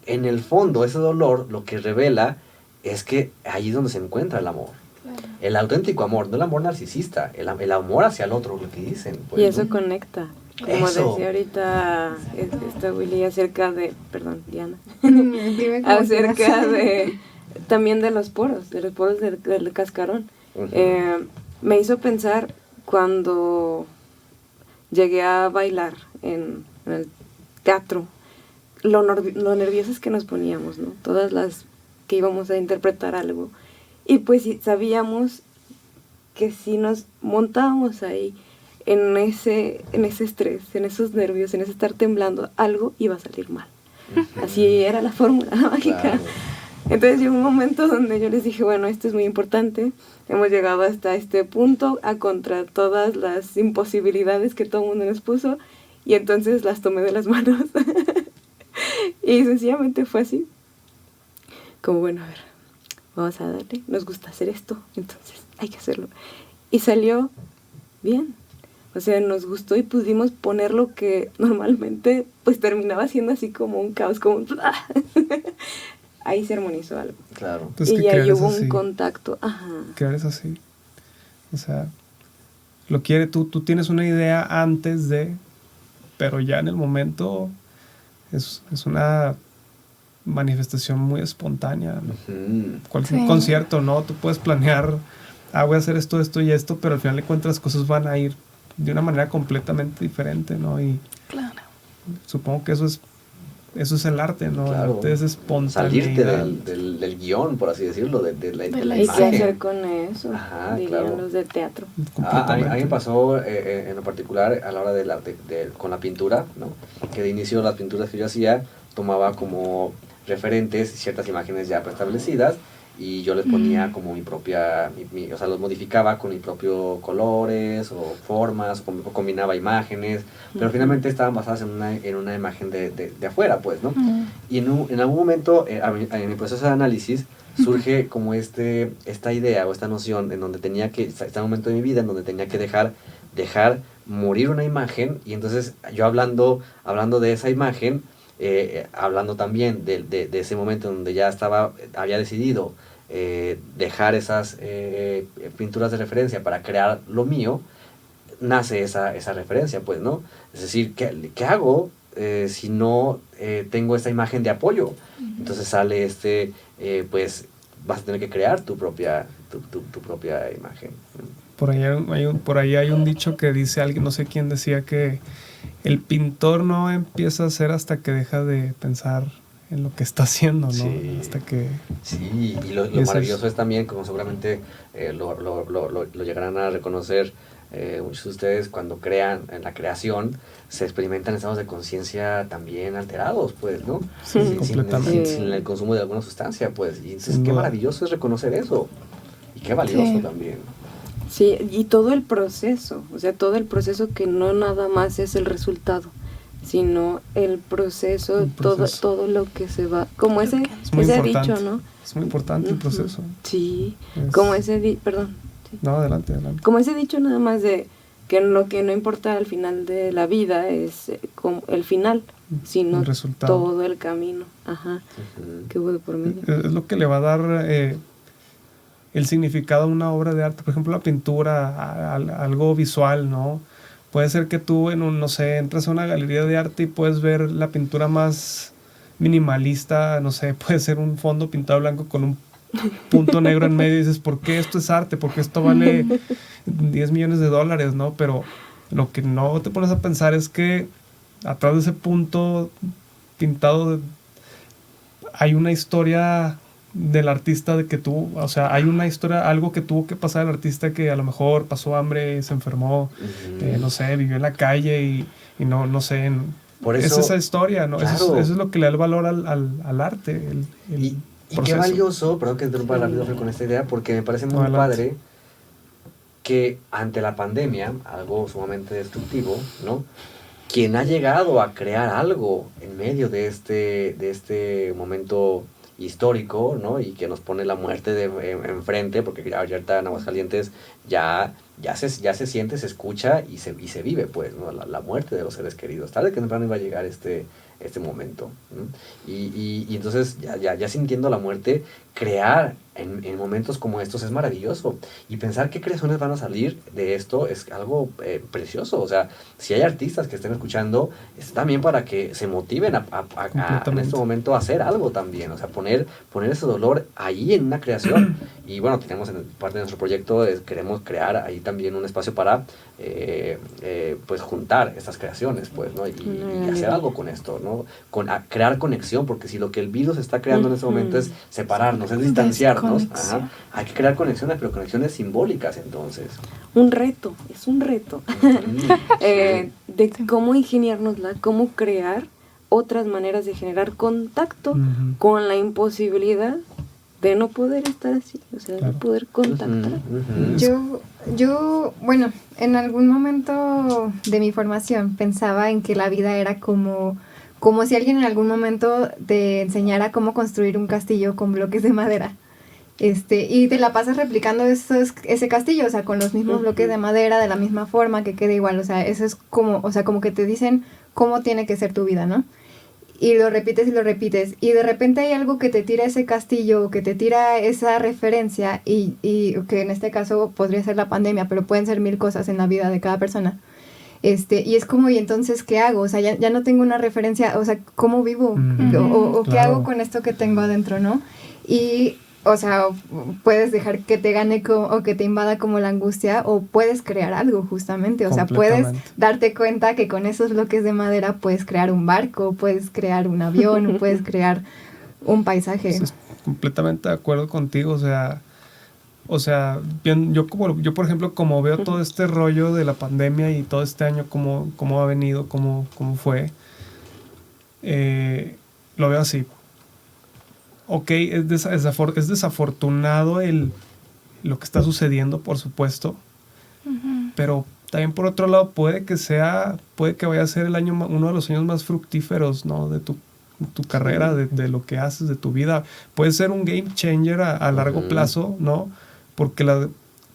en el fondo ese dolor lo que revela es que ahí es donde se encuentra el amor. Claro. El auténtico amor, no el amor narcisista, el amor hacia el otro, lo que dicen. Pues, y eso, ¿no? Conecta. Como eso. decía ahorita Willy acerca de, perdón, Diana, acerca de también de los poros del cascarón. Me hizo pensar cuando llegué a bailar en el teatro, lo nerviosas que nos poníamos, ¿no? Todas las que íbamos a interpretar algo. Y pues sabíamos que si nos montábamos ahí en ese estrés, en esos nervios, en ese estar temblando, algo iba a salir mal. Así era la fórmula mágica. Claro. Entonces llegó un momento donde yo les dije, bueno, esto es muy importante, hemos llegado hasta este punto, a contra todas las imposibilidades que todo el mundo nos puso, y entonces las tomé de las manos. Y sencillamente fue así. Como, bueno, a ver, vamos a darle, nos gusta hacer esto, entonces hay que hacerlo. Y salió bien. O sea, nos gustó y pudimos poner lo que normalmente pues terminaba siendo así como un caos, como un... Ahí se armonizó algo. Claro. Entonces, y ya hubo un contacto. Ajá. Crear es así. O sea, lo quiere tú tienes una idea antes de, pero ya en el momento es una manifestación muy espontánea, ¿no? Cualquier concierto, ¿no? Tú puedes planear, voy a hacer esto y esto, pero al final de cuentas las cosas van a ir de una manera completamente diferente, ¿no? Y claro, supongo que eso es el arte, ¿no? Claro. El arte es espontaneidad. Salirte del guión, por así decirlo, de la imagen. ¿Y qué hacer con eso? Ajá, dirían claro. Los de teatro. A mí me pasó en lo particular a la hora con la pintura, ¿no? Que de inicio las pinturas que yo hacía tomaba como referentes ciertas imágenes ya preestablecidas, y yo les ponía como mi propia, o sea, los modificaba con mi propio colores o formas, o combinaba imágenes, pero finalmente estaban basadas en una imagen de afuera, pues, ¿no? Y en algún momento, en mi proceso de análisis, surge como esta idea o esta noción en donde tenía que, este momento de mi vida en donde tenía que dejar morir una imagen, y entonces yo hablando de esa imagen, hablando también de ese momento en donde ya había decidido dejar esas pinturas de referencia para crear lo mío, nace esa referencia, pues, ¿no? Es decir, ¿qué hago si no tengo esta imagen de apoyo? Entonces sale pues, vas a tener que crear tu propia imagen. Por ahí hay un dicho que dice alguien, no sé quién decía, que el pintor no empieza a hacer hasta que deja de pensar en lo que está haciendo, ¿no? Sí. Hasta que... Sí, y lo maravilloso es también, como seguramente lo llegarán a reconocer muchos de ustedes, cuando crean, en la creación, se experimentan estados de conciencia también alterados, pues, ¿no? Sí, completamente. Sin el consumo de alguna sustancia, pues. Y entonces, qué maravilloso es reconocer eso. Y qué valioso también. Sí, y todo el proceso, o sea, todo el proceso, que no nada más es el resultado, sino el proceso, todo lo que se va, como ese dicho, ¿no? Es muy importante el proceso. Sí, como perdón. Sí. No, adelante. Como ese dicho nada más de que lo que no importa al final de la vida es como el final, sino el todo el camino. Ajá, que hubo de por medio. Es lo que le va a dar el significado a una obra de arte. Por ejemplo, la pintura, algo visual, ¿no? Puede ser que tú entras a una galería de arte y puedes ver la pintura más minimalista, no sé, puede ser un fondo pintado blanco con un punto negro en medio, y dices, ¿por qué esto es arte? ¿Por qué esto vale $10 millones, ¿no? Pero lo que no te pones a pensar es que atrás de ese punto pintado hay una historia del artista, hay una historia, algo que tuvo que pasar el artista, que a lo mejor pasó hambre, se enfermó, no sé, vivió en la calle y no sé. Por eso, es esa historia, ¿no? Claro. Eso es lo que le da el valor al arte. Y qué valioso, perdón que interrumpa rápido con esta idea, porque me parece muy padre que ante la pandemia, algo sumamente destructivo, ¿no? Quien ha llegado a crear algo en medio de este momento histórico, ¿no? Y que nos pone la muerte enfrente, porque ahorita en Aguascalientes ya se siente, se escucha y se vive, pues, ¿no? La muerte de los seres queridos. Tarde que temprano iba a llegar este momento, ¿no? Y entonces, ya sintiendo la muerte, crear en momentos como estos es maravilloso. Y pensar qué creaciones van a salir de esto es algo precioso. O sea, si hay artistas que estén escuchando, es también para que se motiven en este momento a hacer algo también. O sea, poner ese dolor ahí en una creación. Y bueno, tenemos en parte de nuestro proyecto, queremos crear ahí también un espacio para pues juntar estas creaciones, pues, ¿no? Y hacer algo con esto, ¿no? Crear conexión, porque si lo que el virus está creando en este momento es separarnos, es distanciarnos, hay que crear conexiones, pero conexiones simbólicas, entonces. Es un reto de cómo ingeniárnosla, cómo crear otras maneras de generar contacto con la imposibilidad de no poder estar así, o sea, de poder contactar. Yo, bueno, en algún momento de mi formación pensaba en que la vida era como si alguien en algún momento te enseñara cómo construir un castillo con bloques de madera. Y te la pasas replicando ese castillo, o sea, con los mismos bloques de madera, de la misma forma, que quede igual, o sea, eso es como que te dicen cómo tiene que ser tu vida, ¿no? Y lo repites, y de repente hay algo que te tira ese castillo, que te tira esa referencia, y que en este caso podría ser la pandemia, pero pueden ser 1000 cosas en la vida de cada persona. Y es como, ¿y entonces qué hago? O sea, ya no tengo una referencia, o sea, ¿cómo vivo? O ¿qué hago con esto que tengo adentro, no? Y, o sea, puedes dejar que te gane o que te invada como la angustia, o puedes crear algo, justamente. O sea, puedes darte cuenta que con esos bloques de madera puedes crear un barco, puedes crear un avión, puedes crear un paisaje. Estoy completamente de acuerdo contigo, o sea, yo por ejemplo, como veo todo este rollo de la pandemia y todo este año, cómo ha venido, cómo fue, lo veo así. ok, es desafortunado lo que está sucediendo, por supuesto, pero también por otro lado puede que vaya a ser uno de los años más fructíferos, ¿no? De tu carrera, de lo que haces, de tu vida. Puede ser un game changer a largo plazo, ¿no? Porque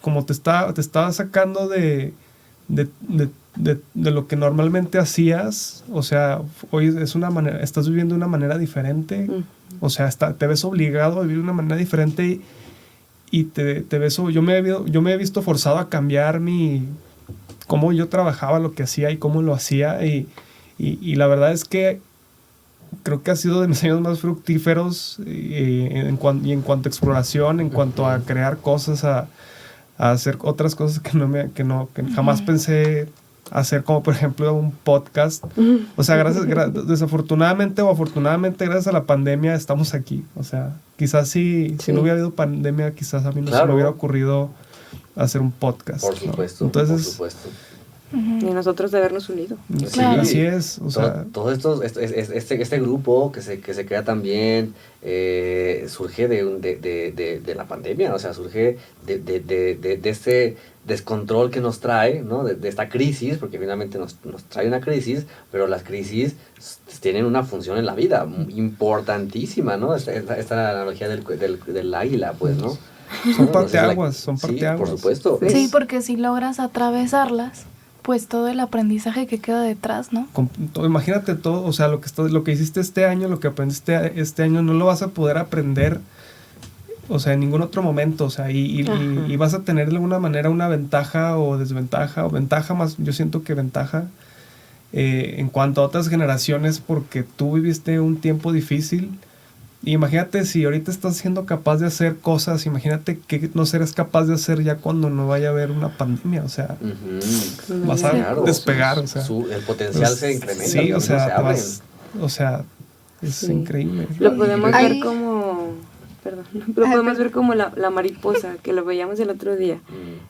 como te está sacando de lo que normalmente hacías, o sea, hoy estás viviendo de una manera diferente, o sea, te ves obligado a vivir de una manera diferente y te ves, yo me he visto forzado a cambiar cómo yo trabajaba, lo que hacía y cómo lo hacía, y la verdad es que creo que ha sido de mis años más fructíferos en cuanto a exploración, en cuanto a crear cosas, a hacer otras cosas que jamás pensé hacer, como por ejemplo un podcast. O sea, desafortunadamente o afortunadamente, gracias a la pandemia estamos aquí. O sea, quizás si no hubiera habido pandemia, quizás a mí no se me hubiera ocurrido hacer un podcast. Por supuesto, ¿no? Entonces, por supuesto. Y nosotros de habernos unido. Sí, Claro. así es. O sea, todo este grupo que se crea también surge de la pandemia, o sea, surge de este descontrol que nos trae, ¿no? De esta crisis, porque finalmente nos trae una crisis, pero las crisis tienen una función en la vida importantísima, ¿no? Esta analogía del águila, pues, ¿no? Son parteaguas, son Sí, parteaguas. por supuesto. Sí, porque si logras atravesarlas, pues todo el aprendizaje que queda detrás, ¿no? Imagínate todo, o sea, lo que hiciste este año, lo que aprendiste este año, no lo vas a poder aprender, o sea, en ningún otro momento, o sea, y vas a tener de alguna manera una ventaja o desventaja, o ventaja más, yo siento que ventaja en cuanto a otras generaciones, porque tú viviste un tiempo difícil. Y imagínate si ahorita estás siendo capaz de hacer cosas, imagínate que no serás capaz de hacer ya cuando no vaya a haber una pandemia, o sea, vas a despegar, o sea. El potencial se incrementa. Sí, o sea, se abre. Es increíble. Lo podemos ver como... Perdón. Lo podemos ver como la mariposa, que lo veíamos el otro día.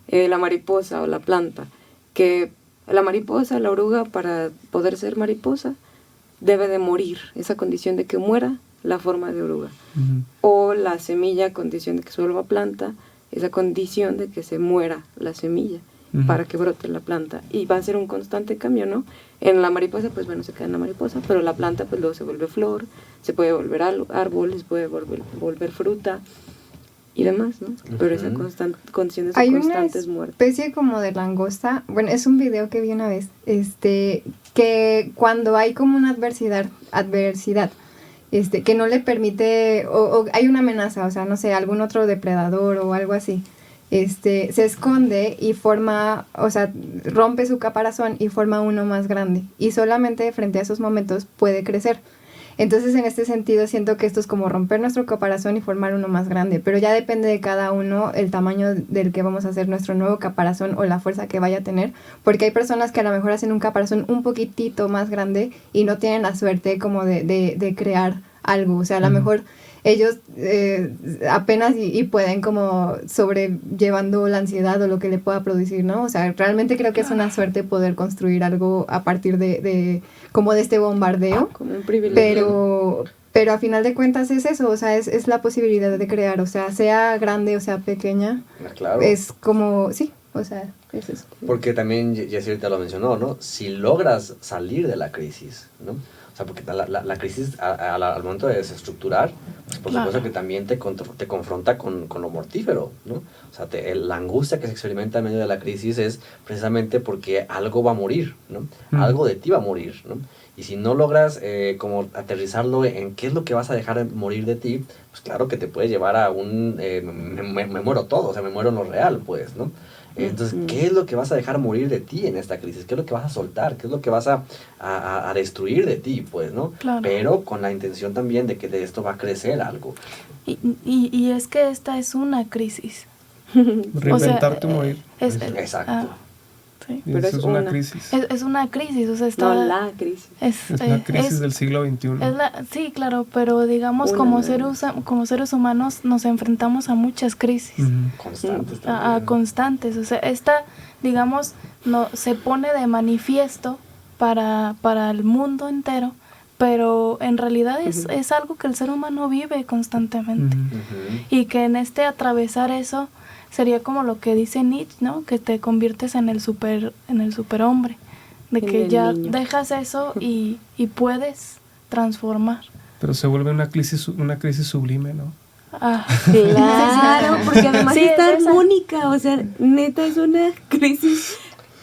La mariposa o la planta. Que la mariposa, la oruga, para poder ser mariposa, debe de morir. Esa condición de que muera la forma de oruga. O la semilla, condición de que se vuelva planta, esa condición de que se muera la semilla para que brote la planta. Y va a ser un constante cambio, ¿no? En la mariposa, pues bueno, se queda en la mariposa, pero la planta pues luego se vuelve flor, se puede volver árbol, se puede volver fruta y demás, ¿no? Pero esa condición de esa constante es muerte. Hay una especie como de langosta, bueno, es un video que vi una vez, que cuando hay como una adversidad, que no le permite, o hay una amenaza, o sea, no sé, algún otro depredador o algo así, se esconde y forma, o sea, rompe su caparazón y forma uno más grande. Y solamente frente a esos momentos puede crecer. Entonces, en este sentido, siento que esto es como romper nuestro caparazón y formar uno más grande. Pero ya depende de cada uno el tamaño del que vamos a hacer nuestro nuevo caparazón o la fuerza que vaya a tener. Porque hay personas que a lo mejor hacen un caparazón un poquitito más grande y no tienen la suerte como de crear algo. O sea, a lo mejor ellos apenas y pueden como sobrellevando la ansiedad o lo que le pueda producir, ¿no? O sea, realmente creo que es una suerte poder construir algo a partir de como de este bombardeo. Como un privilegio. Pero a final de cuentas es eso, o sea, es la posibilidad de crear, o sea grande o sea pequeña. Claro. Es como, sí, o sea, es eso. Porque también Jessy ahorita lo mencionó, ¿no? Si logras salir de la crisis, ¿no? O sea, porque la crisis al momento de desestructurar, pues por supuesto que también te confronta con lo mortífero, ¿no? O sea, la angustia que se experimenta en medio de la crisis es precisamente porque algo va a morir, ¿no? Algo de ti va a morir, ¿no? Y si no logras como aterrizarlo en qué es lo que vas a dejar morir de ti, pues claro que te puede llevar a me muero todo, o sea, me muero en lo real, pues, ¿no? Entonces, ¿qué es lo que vas a dejar morir de ti en esta crisis? ¿Qué es lo que vas a soltar? ¿Qué es lo que vas a destruir de ti? Pues, ¿no? Claro. Pero con la intención también de que de esto va a crecer algo. Y es que esta es una crisis. Reinventarte o morir. Exacto. Sí. Pero es una crisis. Es una crisis, o sea, No, la crisis. Es la crisis del siglo XXI. Sí, claro, pero digamos como seres humanos nos enfrentamos a muchas crisis. Constantes A constantes, o sea, esta, digamos, no se pone de manifiesto para el mundo entero, pero en realidad es algo que el ser humano vive constantemente. Y que en atravesar eso sería como lo que dice Nietzsche, ¿no? Que te conviertes en el superhombre, de que ya dejas eso y puedes transformar. Pero se vuelve una crisis sublime, ¿no? Ah. Claro, porque además está es armónica, o sea, neta es una crisis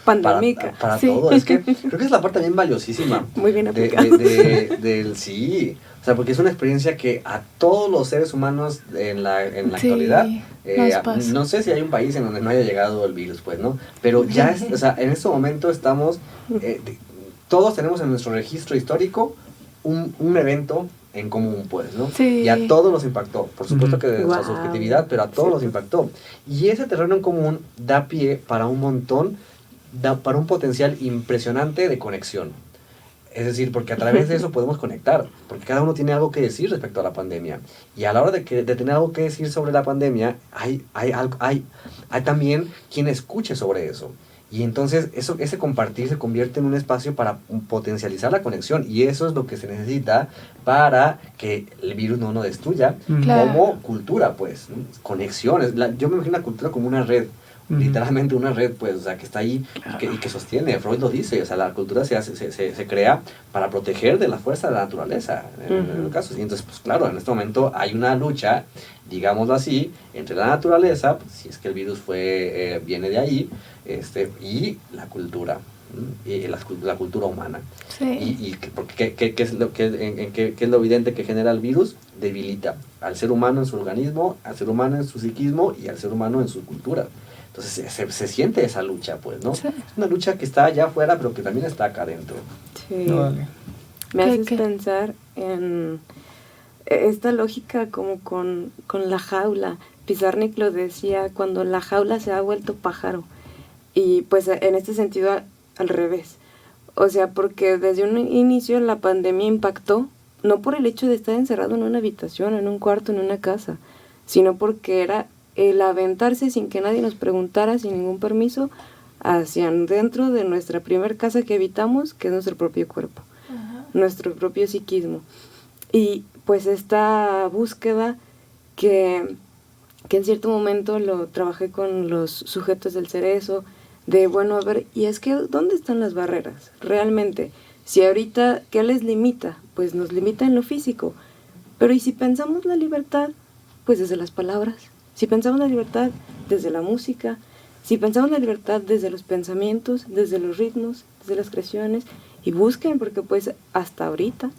pandémica. Para todo, es que creo que es la parte también valiosísima. Muy bien aplicado. Del sí, o sea, porque es una experiencia que a todos los seres humanos en la actualidad, no sé si hay un país en donde no haya llegado el virus, pues, ¿no? Pero ya, o sea, en este momento estamos, todos tenemos en nuestro registro histórico un evento en común, pues, ¿no? Sí. Y a todos los impactó, por supuesto que de nuestra subjetividad, pero a todos los impactó. Y ese terreno en común da pie para un montón, para un potencial impresionante de conexión. Es decir, porque a través de eso podemos conectar, porque cada uno tiene algo que decir respecto a la pandemia. Y a la hora de tener algo que decir sobre la pandemia, hay también quien escuche sobre eso. Y entonces ese compartir se convierte en un espacio para potencializar la conexión. Y eso es lo que se necesita para que el virus no nos destruya, como cultura, pues, ¿no? Conexiones. Yo me imagino la cultura como una red, literalmente una red, pues, o sea, que está ahí y que sostiene. Freud lo dice, o sea, la cultura se crea para proteger de la fuerza de la naturaleza, en el caso. Y entonces, pues claro, en este momento hay una lucha, digámoslo así, entre la naturaleza, pues, si es que el virus viene de ahí, y la cultura, y la cultura humana. Sí. Y porque ¿qué es lo evidente que genera el virus? Debilita al ser humano en su organismo, al ser humano en su psiquismo y al ser humano en su cultura. Entonces se siente esa lucha, pues, ¿no? Sí. Es una lucha que está allá afuera, pero que también está acá adentro. Sí. No, vale. Me haces pensar en esta lógica como con la jaula. Pizarnik lo decía, cuando la jaula se ha vuelto pájaro. Y pues en este sentido al revés. O sea, porque desde un inicio la pandemia impactó, no por el hecho de estar encerrado en una habitación, en un cuarto, en una casa, sino porque era el aventarse sin que nadie nos preguntara, sin ningún permiso, hacia dentro de nuestra primer casa que habitamos, que es nuestro propio cuerpo, nuestro propio psiquismo. Y pues esta búsqueda que en cierto momento lo trabajé con los sujetos del Cerezo, de bueno, a ver, y es que ¿dónde están las barreras? Realmente, si ahorita, ¿qué les limita? Pues nos limita en lo físico, pero ¿y si pensamos la libertad? Pues desde las palabras. Si pensamos la libertad desde la música, si pensamos la libertad desde los pensamientos, desde los ritmos, desde las creaciones, y busquen, porque pues hasta ahorita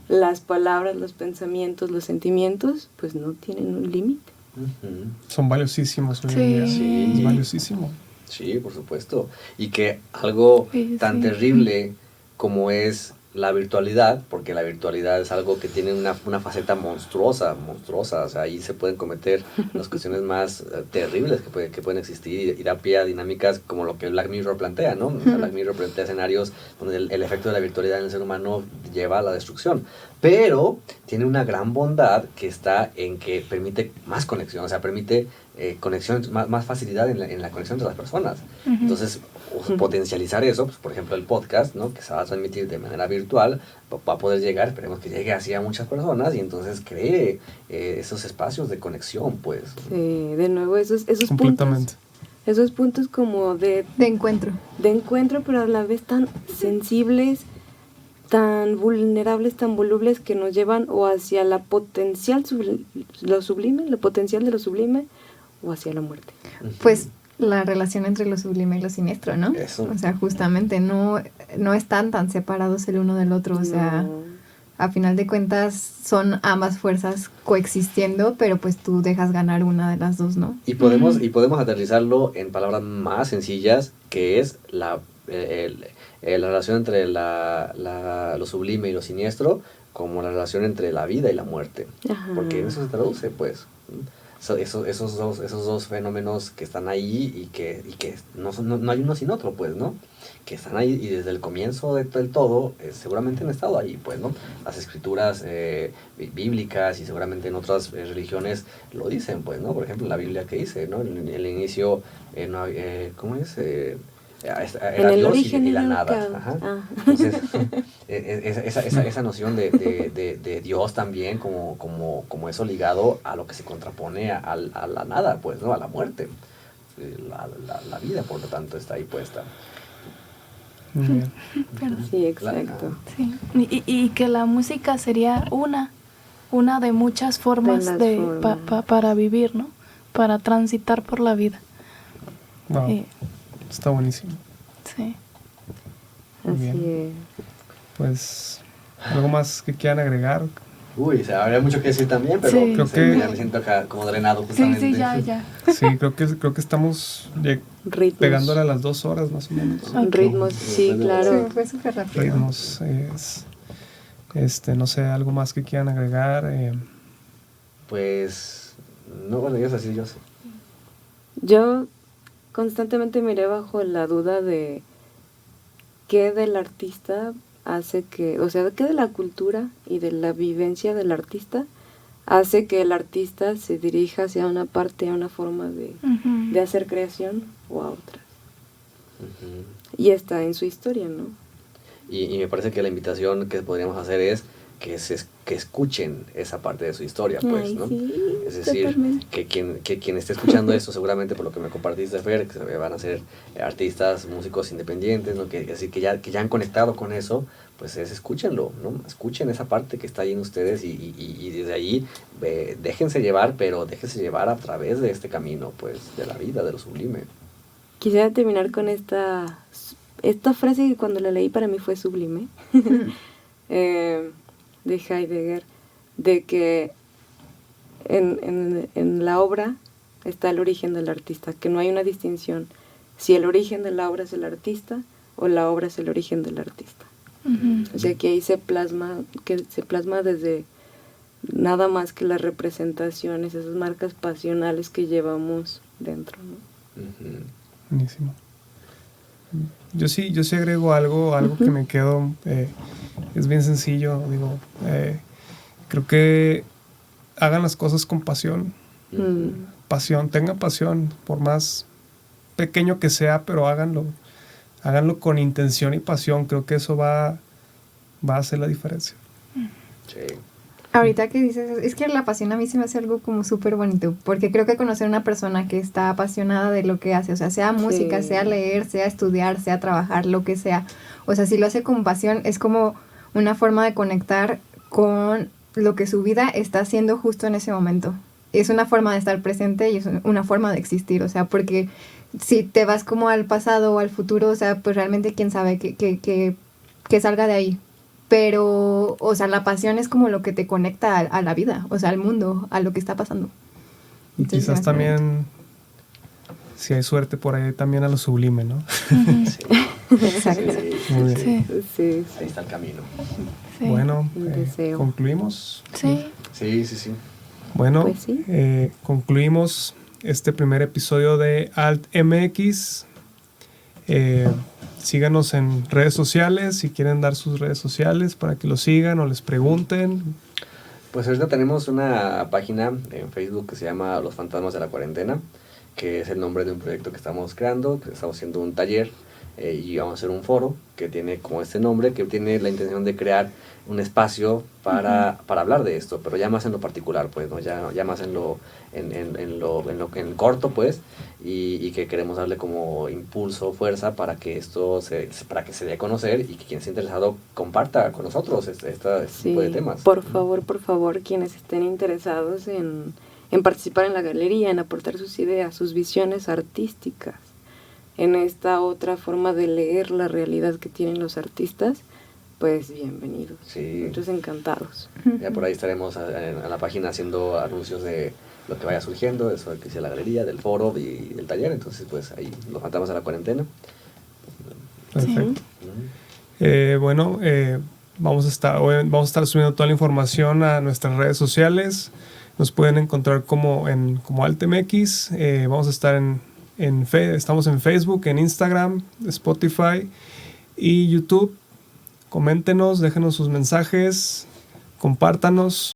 las palabras, los pensamientos, los sentimientos, pues no tienen un límite. Son valiosísimos hoy en día. Sí. Es valiosísimo. Sí, por supuesto. Y que algo tan terrible como es la virtualidad, porque la virtualidad es algo que tiene una faceta monstruosa, o sea, ahí se pueden cometer las cuestiones más terribles que pueden existir y da pie a dinámicas como lo que Black Mirror plantea, ¿no? O sea, Black Mirror plantea escenarios donde el efecto de la virtualidad en el ser humano lleva a la destrucción, pero tiene una gran bondad que está en que permite más conexión, o sea, permite conexión, más facilidad en la conexión entre las personas. Entonces, potencializar eso, pues, por ejemplo, el podcast, ¿no? Que se va a transmitir de manera virtual, va a poder llegar, esperemos que llegue así a muchas personas y entonces cree esos espacios de conexión, pues. Sí, de nuevo, esos completamente. Esos puntos como de encuentro. De encuentro, pero a la vez tan sensibles, tan vulnerables, tan volubles, que nos llevan o hacia la potencial lo sublime, lo potencial de lo sublime, o hacia la muerte. Pues la relación entre lo sublime y lo siniestro, ¿no? Eso. O sea, justamente no están tan separados el uno del otro, o sea, a final de cuentas son ambas fuerzas coexistiendo, pero pues tú dejas ganar una de las dos, ¿no? Y podemos aterrizarlo en palabras más sencillas, que es la relación entre lo sublime y lo siniestro, como la relación entre la vida y la muerte. Ajá. Porque en eso se traduce, pues. Esos dos fenómenos que están ahí y que no hay uno sin otro, pues, ¿no? Que están ahí y desde el comienzo del todo seguramente han estado ahí, pues, ¿no? Las escrituras bíblicas y seguramente en otras religiones lo dicen, pues, ¿no? Por ejemplo, la Biblia que dice, ¿no? El inicio, ¿cómo es? era el Dios origen y la del nada. caos. Ajá. Ah. Entonces, esa noción de Dios también como eso ligado a lo que se contrapone a la nada, pues, ¿no? A la muerte. La vida, por lo tanto, está ahí puesta. Muy bien. Perdón. Sí, exacto. Sí. Y que la música sería una de muchas formas las de formas. para vivir, ¿no? Para transitar por la vida. Wow, está buenísimo. Sí. Muy Así bien. es. Pues, ¿algo más que quieran agregar? Uy, o sea, habría mucho que decir también, pero Sí. Creo que- ya me siento acá como drenado Sí, justamente. ya. Sí, creo que estamos Ritmos. pegándole a las 2 horas más o menos. Ok. Ritmos, sí, Sí, claro. fue súper rápido. Ritmos. No sé, algo más que quieran agregar. Pues, no, bueno, yo sé, yo sé. Yo constantemente miré bajo la duda de qué del artista hace que, o sea, qué de la cultura y de la vivencia del artista hace que el artista se dirija hacia una parte, a una forma Ujú. de hacer creación o a otra. Ujú. Y está en su historia, ¿no? Y me parece que la invitación que podríamos hacer es que escuchen esa parte de su historia, pues, Ay, ¿no? sí, Es decir, totalmente. que quien esté escuchando esto, seguramente por lo que me compartiste, Fer, que van a ser artistas, músicos independientes, ¿no? Así que ya han conectado con eso, pues escúchenlo, ¿no? Escuchen esa parte que está ahí en ustedes y desde ahí déjense llevar, pero déjense llevar a través de este camino, pues, de la vida, de lo sublime. Quisiera terminar con esta frase que cuando la leí para mí fue sublime, de Heidegger, de que en la obra está el origen del artista, que no hay una distinción si el origen de la obra es el artista o la obra es el origen del artista. Ujú. O sea que ahí se plasma desde nada más que las representaciones, esas marcas pasionales que llevamos dentro, ¿no? Ujú. Buenísimo. Yo sí agrego algo que me quedo, es bien sencillo, digo, creo que hagan las cosas con pasión, tengan pasión, por más pequeño que sea, pero háganlo con intención y pasión, creo que eso va a hacer la diferencia. Sí. Ahorita que dices, es que la pasión a mí se me hace algo como súper bonito, porque creo que conocer a una persona que está apasionada de lo que hace, o sea, sea música, Sí. sea leer, sea estudiar, sea trabajar, lo que sea, o sea, si lo hace con pasión, es como una forma de conectar con lo que su vida está haciendo justo en ese momento. Es una forma de estar presente y es una forma de existir, o sea, porque si te vas como al pasado o al futuro, o sea, pues realmente quién sabe que salga de ahí. Pero, o sea, la pasión es como lo que te conecta a la vida, o sea, al mundo, a lo que está pasando. Y Entonces, quizás se me hace también, si hay suerte por ahí, también a lo sublime, ¿no? Exacto. Muy bien. Sí. Sí, Ahí está el camino. Sí. Bueno, Un deseo. concluimos. Sí. Sí. Bueno, Pues sí. concluimos este primer episodio de Alt MX. Síganos en redes sociales, si quieren dar sus redes sociales para que lo sigan o les pregunten. Pues ahorita tenemos una página en Facebook que se llama Los Fantasmas de la Cuarentena, que es el nombre de un proyecto que estamos creando, que estamos haciendo un taller y vamos a hacer un foro que tiene como este nombre, que tiene la intención de crear un espacio para hablar de esto, pero ya más en lo particular, pues, ¿no? Ya más en lo corto, pues, y que queremos darle como impulso, fuerza para que esto para que se dé a conocer y que quien esté interesado comparta con nosotros este tipo de temas. Por favor, quienes estén interesados en participar en la galería, en aportar sus ideas, sus visiones artísticas, en esta otra forma de leer la realidad que tienen los artistas, pues bienvenidos. Sí. Nosotros encantados. Ya por ahí estaremos en la página haciendo anuncios de lo que vaya surgiendo, eso que sea la galería, del foro y del taller, entonces pues ahí Los Fantasmas de la Cuarentena. Perfecto. Bueno, vamos a estar subiendo toda la información a nuestras redes sociales. Nos pueden encontrar como AltMX. Vamos a estar estamos en Facebook, en Instagram, Spotify y YouTube. Coméntenos, déjenos sus mensajes, compártanos.